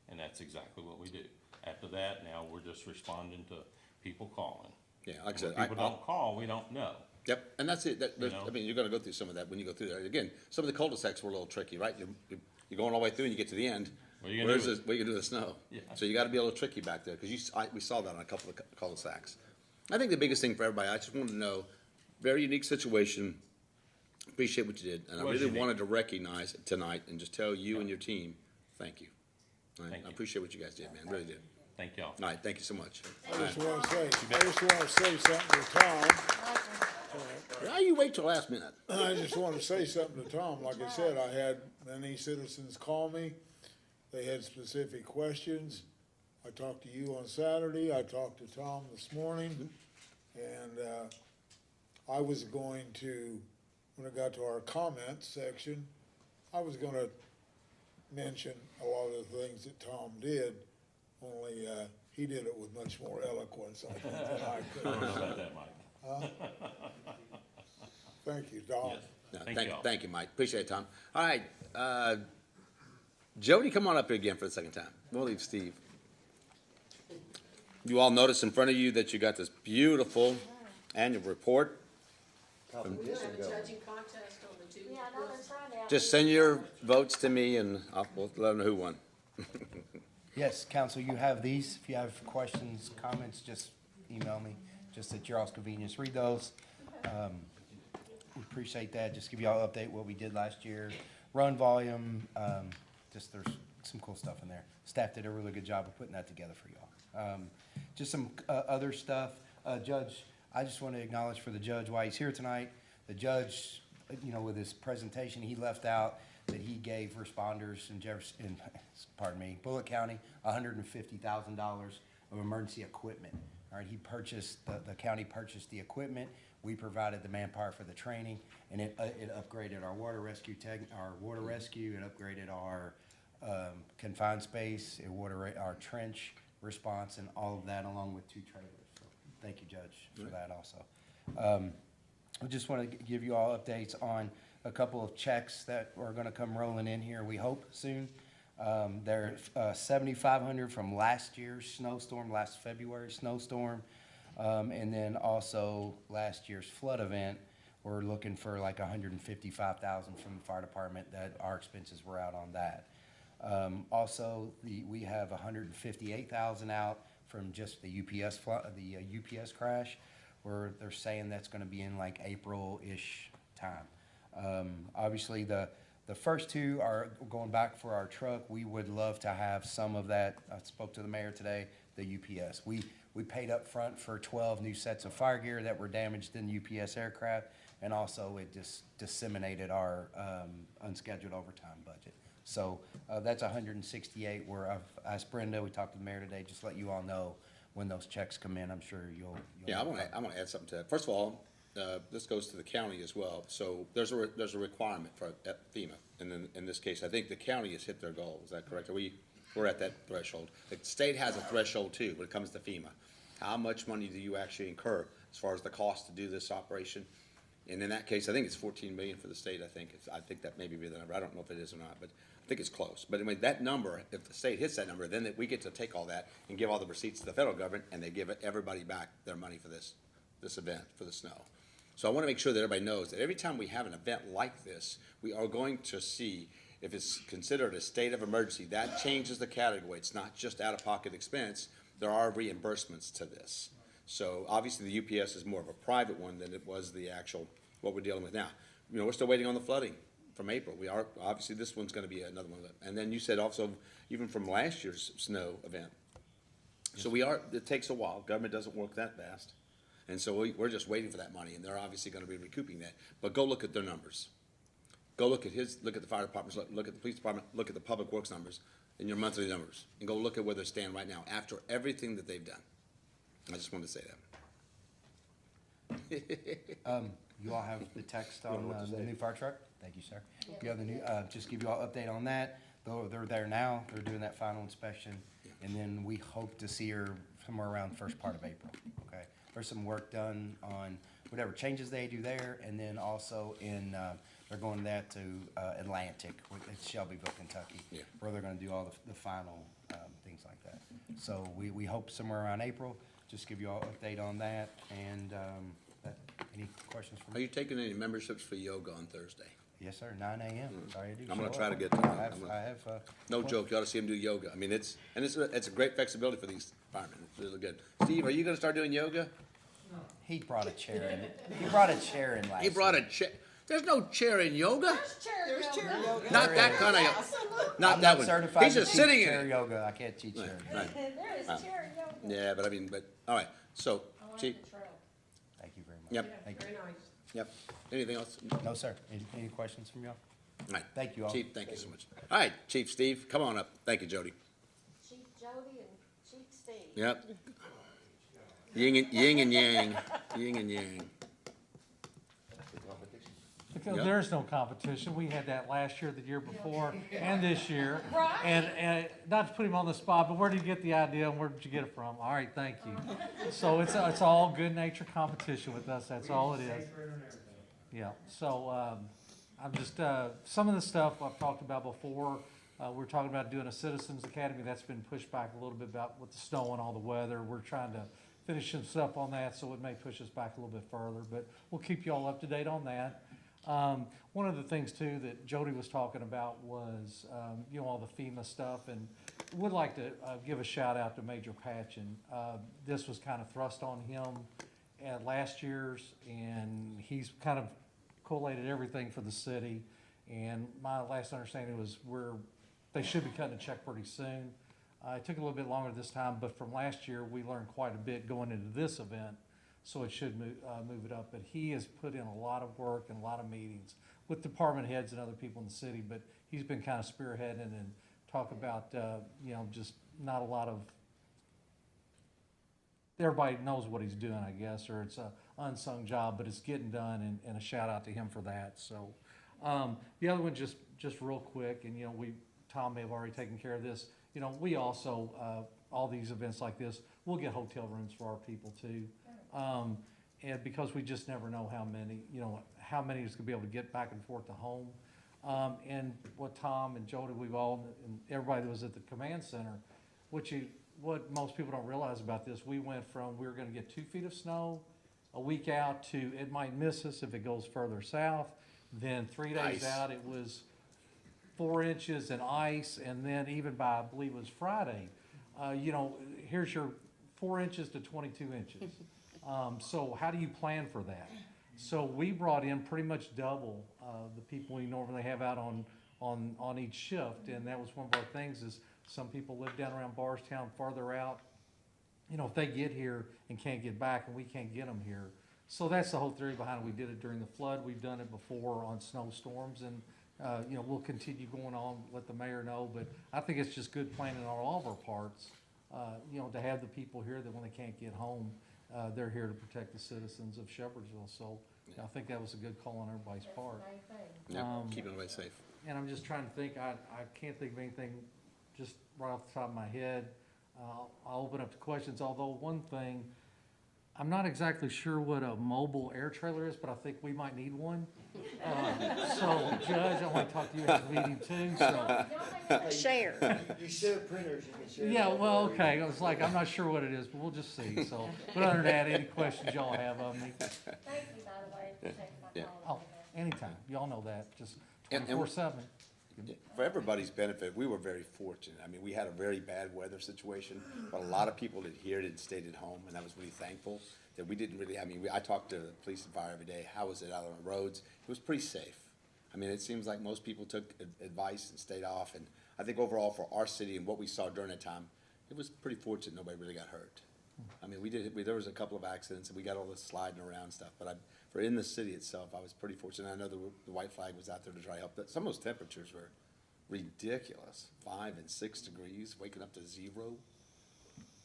and that's exactly what we do. After that, now we're just responding to people calling. Yeah, like I And said, when people don't call, we don't know. Yep, and that's it. You know? I mean, you're gonna go through some of that when you go through there. Again, some of the cul-de-sacs were a little tricky, right? You're going all the way through and you get to the end. What are you gonna do with it? What are you gonna do with the snow? Yeah. So you gotta be a little tricky back there, because we saw that on a couple of cul-de-sacs. I think the biggest thing for everybody, I just wanted to know, very unique situation. Appreciate what you did, and I Was really unique. wanted to recognize it tonight and just tell you and your team, thank you. I Thank you. appreciate what you guys did, man, really did. Thank y'all. All right, thank you so much. I just wanna say something to Tom. Why you wait till last minute? I just wanna say something to Tom. Like I said, I had many citizens call me. They had specific questions. I talked to you on Saturday. I talked to Tom this morning. And, I was going to, when I got to our comments section, I was gonna mention a lot of the things that Tom did, only, he did it with much more eloquence, I think, than I could. I don't know about that, Mike. Huh? Thank you, Tom. No, Thank y'all. thank you, Mike. Appreciate it, Tom. All right, Jody, come on up here again for the second time. We'll leave Steve. You all notice in front of you that you got this beautiful annual report. Judging contest on the two. Yeah, I know they're trying to. Just send your votes to me and we'll let them know who won. Yes, council, you have these. If you have questions, comments, just email me, just at your all's convenience. Read those. We appreciate that. Just give you all an update what we did last year. Run volume, just there's some cool stuff in there. Staff did a really good job of putting that together for y'all. Just some other stuff. Judge, I just want to acknowledge for the judge why he's here tonight. The judge, you know, with his presentation, he left out that he gave responders in Bullitt County, $150,000 of emergency equipment. All right, he purchased, the county purchased the equipment. We provided the manpower for the training, and it upgraded our water rescue, it upgraded our confined space, our trench response, and all of that, along with 2 trailers. So, thank you, Judge, for that also. I just want to give you all updates on a couple of checks that are going to come rolling in here, we hope, soon. They're $7,500 from last year's snowstorm, last February snowstorm, and then also last year's flood event. We're looking for like $155,000 from the fire department, that our expenses were out on that. Also, we have $158,000 out from just the UPS crash, where they're saying that's going to be in like April-ish time. Obviously, the The first two are going back for our truck. We would love to have some of that. I spoke to the mayor today, the UPS. We paid up front for 12 new sets of fire gear that were damaged in UPS aircraft, and also it just disseminated our unscheduled overtime budget. So that's 168 where I've asked Brenda, we talked to the mayor today, just let you all know when those checks come in. I'm sure you'll. Yeah, I want to add something to that. First of all, this goes to the county as well. So there's a requirement for at FEMA, and then in this case, I think the county has hit their goal. Is that correct? We're at that threshold. The state has a threshold too when it comes to FEMA. How much money do you actually incur as far as the cost to do this operation? And in that case, I think it's 14 million for the state. I think that may be the number. I don't know if it is or not, but I think it's close. But anyway, that number, if the state hits that number, then we get to take all that and give all the receipts to the federal government, and they give everybody back their money for this event, for the snow. So I want to make sure that everybody knows that every time we have an event like this, we are going to see if it's considered a state of emergency. That changes the category. It's not just out-of-pocket expense. There are reimbursements to this. So obviously the UPS is more of a private one than it was the actual, what we're dealing with now. You know, we're still waiting on the flooding from April. We are, obviously this one's going to be another one of them. And then you said also, even from last year's snow event. So it takes a while. Government doesn't work that fast. And so we're just waiting for that money, and they're obviously going to be recouping that. But go look at their numbers. Go look at the fire departments, look at the police department, look at the public works numbers and your monthly numbers, and go look at where they stand right now after everything that they've done. I just wanted to say that. You all have the text on the new fire truck? Thank you, sir. You have the new, just give you all update on that. They're there now. They're doing that final inspection. And then we hope to see her somewhere around the first part of April, okay? There's some work done on whatever changes they do there. And then also they're going that to Atlantic, it's Shelbyville, Kentucky, where they're gonna do all the final things like that. So we hope somewhere around April. Just give you all update on that. And any questions for me? Are you taking any memberships for yoga on Thursday? Yes, sir, 9 a.m. Sorry, I do. I'm gonna show try to up. get to I have. No joke, you ought to see him do yoga. I mean, it's a great flexibility for these firemen. It's really good. Steve, are you gonna start doing yoga? No. He brought a chair in. He brought a chair in last He brought a chair. There's no chair in yoga. There's chair yoga. Not that kind of, not I'm that not one. certified He's to just teach sitting in chair it. yoga. I can't teach chair. Right. There is chair yoga. Yeah, but all right, so, Chief, Thank you very much. yep, Thank you. yep. Anything else? No, sir. Any questions from y'all? All right. Thank you all. Chief, thank you so much. All right, Chief Steve, come on up. Thank you, Jody. Chief Jody and Chief Steve. Yep. Yin and yang, yin and yang. Because Yep. there's no competition. We had that last year, the year before, and this year. Right. And not to put him on the spot, but where did you get the idea and where did you get it from? All right, thank you. So it's all good natured competition with us. That's all it is. Yeah, so I'm just, some of the stuff I've talked about before, we're talking about doing a Citizens Academy. That's been pushed back a little bit about with the snow and all the weather. We're trying to finish some stuff on that, so it may push us back a little bit further, but we'll keep you all up to date on that. One of the things too that Jody was talking about was, all the FEMA stuff, and would like to give a shout out to Major Patchen. This was kind of thrust on him at last year's, and he's kind of collated everything for the city. And my last understanding was they should be cutting a check pretty soon. It took a little bit longer this time, but from last year, we learned quite a bit going into this event, so it should move it up. But he has put in a lot of work and a lot of meetings with department heads and other people in the city, but he's been kind of spearheading and talk about, just not a lot of, everybody knows what he's doing, I guess, or it's a unsung job, but it's getting done, and a shout out to him for that. So the other one, just real quick, and Tom may have already taken care of this. We also, all these events like this, we'll get hotel rooms for our people too. And because we just never know how many is gonna be able to get back and forth to home. And what Tom and Jody, and everybody that was at the command center, what most people don't realize about this, we went from, we were gonna get 2 feet of snow a week out to, it might miss us if it goes further south. Then 3 days Ice. out, it was 4 inches and ice, and then even by, I believe it was Friday, here's your 4 inches to 22 inches. So how do you plan for that? So we brought in pretty much double the people we normally have out on on each shift. And that was one of our things is some people live down around Barstown, farther out. You know, if they get here and can't get back and we can't get them here. So that's the whole theory behind it. We did it during the flood. We've done it before on snowstorms and, you know, we'll continue going on, let the mayor know. But I think it's just good planning on all of our parts, you know, to have the people here that when they can't get home, they're here to protect the citizens of Shepherdsville. So I think that was a good call on everybody's part. Yeah, keeping everybody safe. And I'm just trying to think, I can't think of anything just right off the top of my head. I'll open up to questions, although one thing, I'm not exactly sure what a mobile air trailer is, but I think we might need one. So Judge, I want to talk to you at the meeting too, so. Share. You share printers, you can share. Yeah, well, okay, I was like, I'm not sure what it is, but we'll just see, so. But other than that, any questions y'all have of me? Thank you, by the way, for taking my call. Oh, anytime, y'all know that, just And- 24/7. For everybody's benefit, we were very fortunate. I mean, we had a very bad weather situation, but a lot of people adhered and stayed at home, and I was really thankful that we didn't really, I mean, I talked to the police and fire every day. How was it out on the roads? It was pretty safe. I mean, it seems like most people took advice and stayed off, and I think overall for our city and what we saw during that time, it was pretty fortunate nobody really got hurt. I mean, there was a couple of accidents, and we got all this sliding around stuff, but for in the city itself, I was pretty fortunate. I know the white flag was out there to try to help. Some of those temperatures were ridiculous, 5 and 6 degrees, waking up to 0.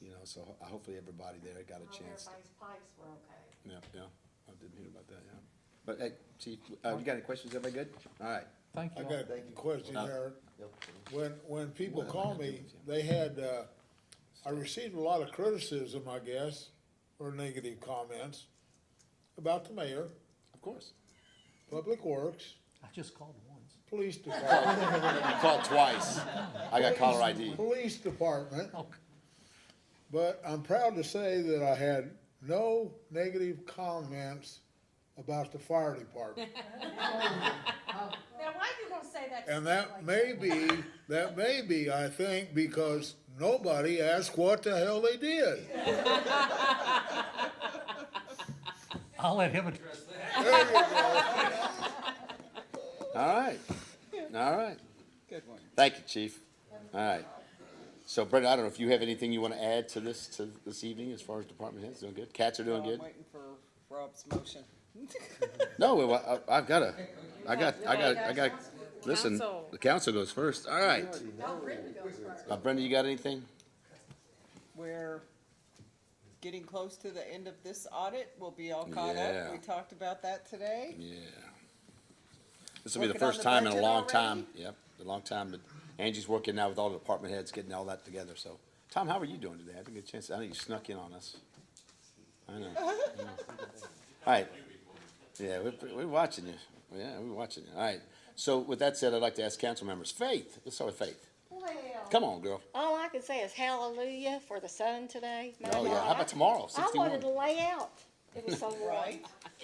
You know, so hopefully everybody there got a chance. Everybody's pipes were okay. Yeah, I didn't hear about that, yeah. But hey, Chief, you got any questions? Everybody good? All right. Thank I you. got a question there. When people call me, they had, I received a lot of criticism, I guess, or negative comments about the mayor, Of course. Public Works, I just called once. Police Department. You called twice. I got caller ID. Police Department. Okay. But I'm proud to say that I had no negative comments about the fire department. Now, why are you gonna say that? And that may be, I think, because nobody asked what the hell they did. I'll let him address that. There you go. All right. All right. Good one. Thank you, Chief. All right. So Brenda, I don't know if you have anything you want to add to this evening as far as department heads doing good? Cats are doing No, good? I'm waiting for Rob's motion. No, listen, Council. the council goes first. All right. Brenda, you got anything? We're getting close to the end of this audit. We'll be all caught Yeah. up. We talked about that today. Yeah. This will be the Working on first the time in a budget long already? time. Yep, a long time. But Angie's working now with all the department heads, getting all that together. So, Tom, how are you doing today? I didn't get a chance. I know you snuck in on us. I know. All right. Yeah, we're watching you. Yeah, we're watching you. All right. So with that said, I'd like to ask council members. Faith, let's start with Faith. Well, Come on, girl. all I can say is hallelujah for the sun today. My Oh, yeah. God. How about tomorrow? I 61. wanted to lay out. It was so warm.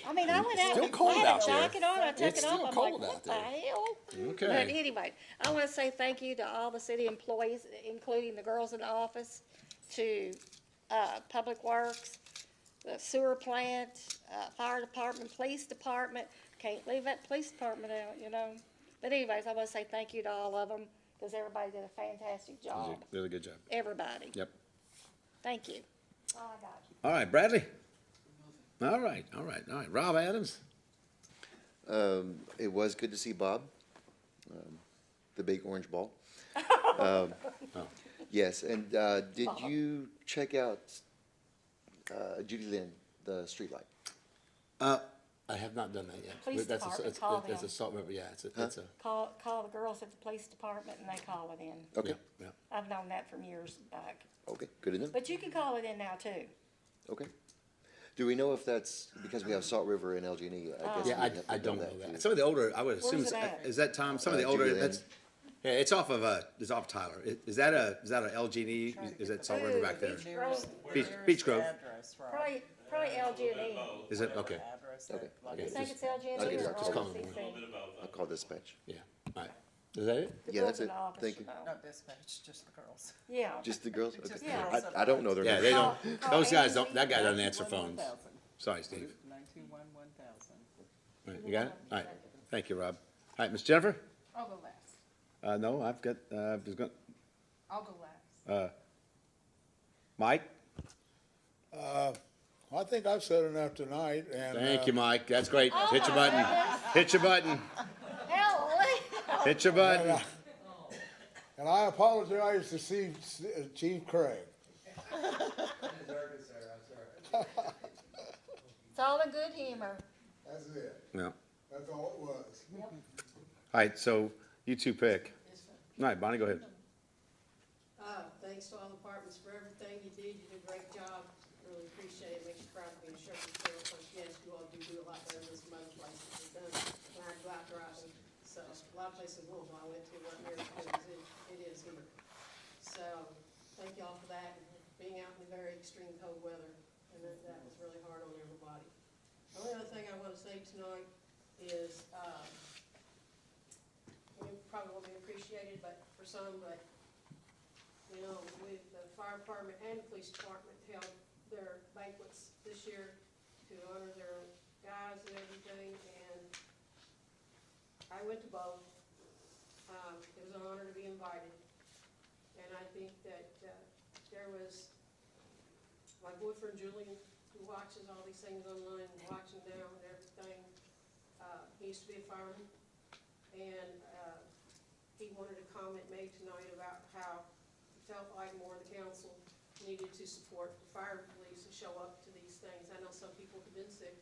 I mean, I went out. Still and cold I had out a there. jacket on. I took It's it off. still I'm cold like, out what the there. hell? Okay. But anyway, I want to say thank you to all the city employees, including the girls in the office, to Public Works, the sewer plant, fire department, police department. Can't leave that police department out, you know. But anyways, I want to say thank you to all of them because everybody did a fantastic job. Really good job. Everybody. Yep. Thank you. Oh, I got you. All right, Bradley. All right. Rob Adams. It was good to see Bob, the big orange ball. Yes, and did you check out Judy Lynn, the streetlight? I have not done that yet. Police That's department, call it's a them. Salt River, yeah, it's a. Call the girls at the police department and they call it in. Okay, Yeah. I've known that from years back. okay, good enough. But you can call it in now too. Okay. Do we know if that's because we have Salt River and LG&E? I guess Yeah, we have to I know don't know too. that. Some of the older, I would assume, Where's it at? is that Tom? Some of the Judy older, Lynn. that's, yeah, it's off of, it's off Tyler. Is that a LG&E? Is that Salt River back there? Beach Grove. Beach Grove. Address, Rob. Probably LG&E. Is it? Okay. Address Okay. that- You think it's Okay, LG&E or just call it. RCC? I'll call dispatch. Yeah, all right. Is that it? The Yeah, girls that's in it. the office Thank you. should know. Not dispatch, just the girls. Yeah. Just the girls? Just Okay. the girls. I don't know their Yeah, names. they don't, Call those guys don't, Angie. that guy doesn't answer phones. 1000. Sorry, Steve. 921-1000. All right, you got it? All right. Thank you, Rob. All right, Miss Jennifer? I'll go last. No, I've got, I'll go last. Mike? I think I've said enough tonight, and. Thank you, Mike. That's great. Hit your button. Hit your button. Hit your button. And I apologize to Chief Craig. It's all in good humor. That's it. Yeah. That's all it was. All right, so you two pick. All right, Bonnie, go ahead. Thanks to all departments for everything you did. You did a great job. Really appreciate it. Makes you proud to be a Shepherdsville. Of course, yes, you all do a lot better than some other places have done when I go out driving. So a lot of places in Louisville I went to weren't near as good as it is here. So thank you all for that and being out in the very extreme cold weather. And that was really hard on everybody. The only other thing I want to say tonight is, it probably won't be appreciated, but for some, but you know, with the fire department and the police department held their banquets this year to honor their guys and everything, and I went to both. It was an honor to be invited, and I think that there was my boyfriend Julian, who watches all these things online, watching now and everything. He used to be a fireman, and he wanted a comment made tonight about how felt like more of the council needed to support the fire and police and show up to these things. I know some people have been sick,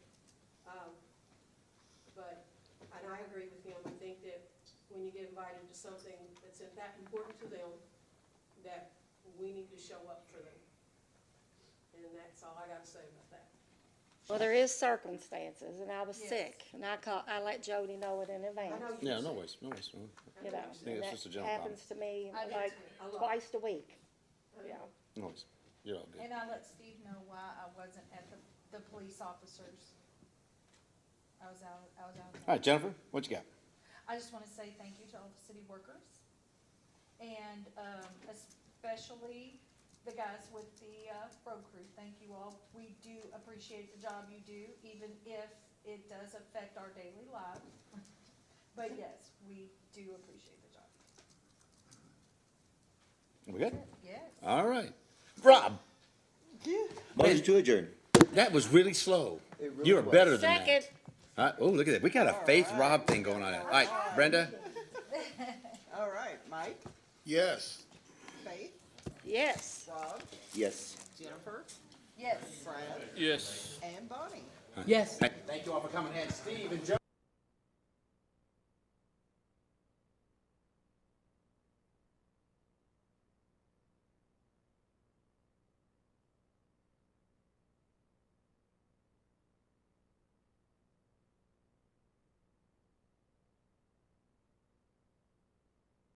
and I agree with him. I think that when you get invited to something that's that important to them, that we need to show up for them. And that's all I got to say about that. Well, there is circumstances, and I was sick, and I let Jody know it in advance. Yeah, no worries, no worries. You know, I think it's and just a that general problem. happens to me I do like too. twice a week, yeah. No worries. You're all good. And I let Steve know why I wasn't at the police officers. I was out. All right, Jennifer, what you got? I just want to say thank you to all the city workers, and especially the guys with the road crew. Thank you all. We do appreciate the job you do, even if it does affect our daily lives. But yes, we do appreciate the job. We good? Yes. All right. Rob, Motion to adjourn. that was really slow. It really You were was. better than that. Second. Oh, look at that. We got a Faith Rob thing going on. All right, Brenda? All right, Mike, Yes. Faith, Yes. Rob, Yes. Jennifer, Yes. Brad, Yes. and Bonnie. Yes. Thank you all for coming in. Steve and Joe.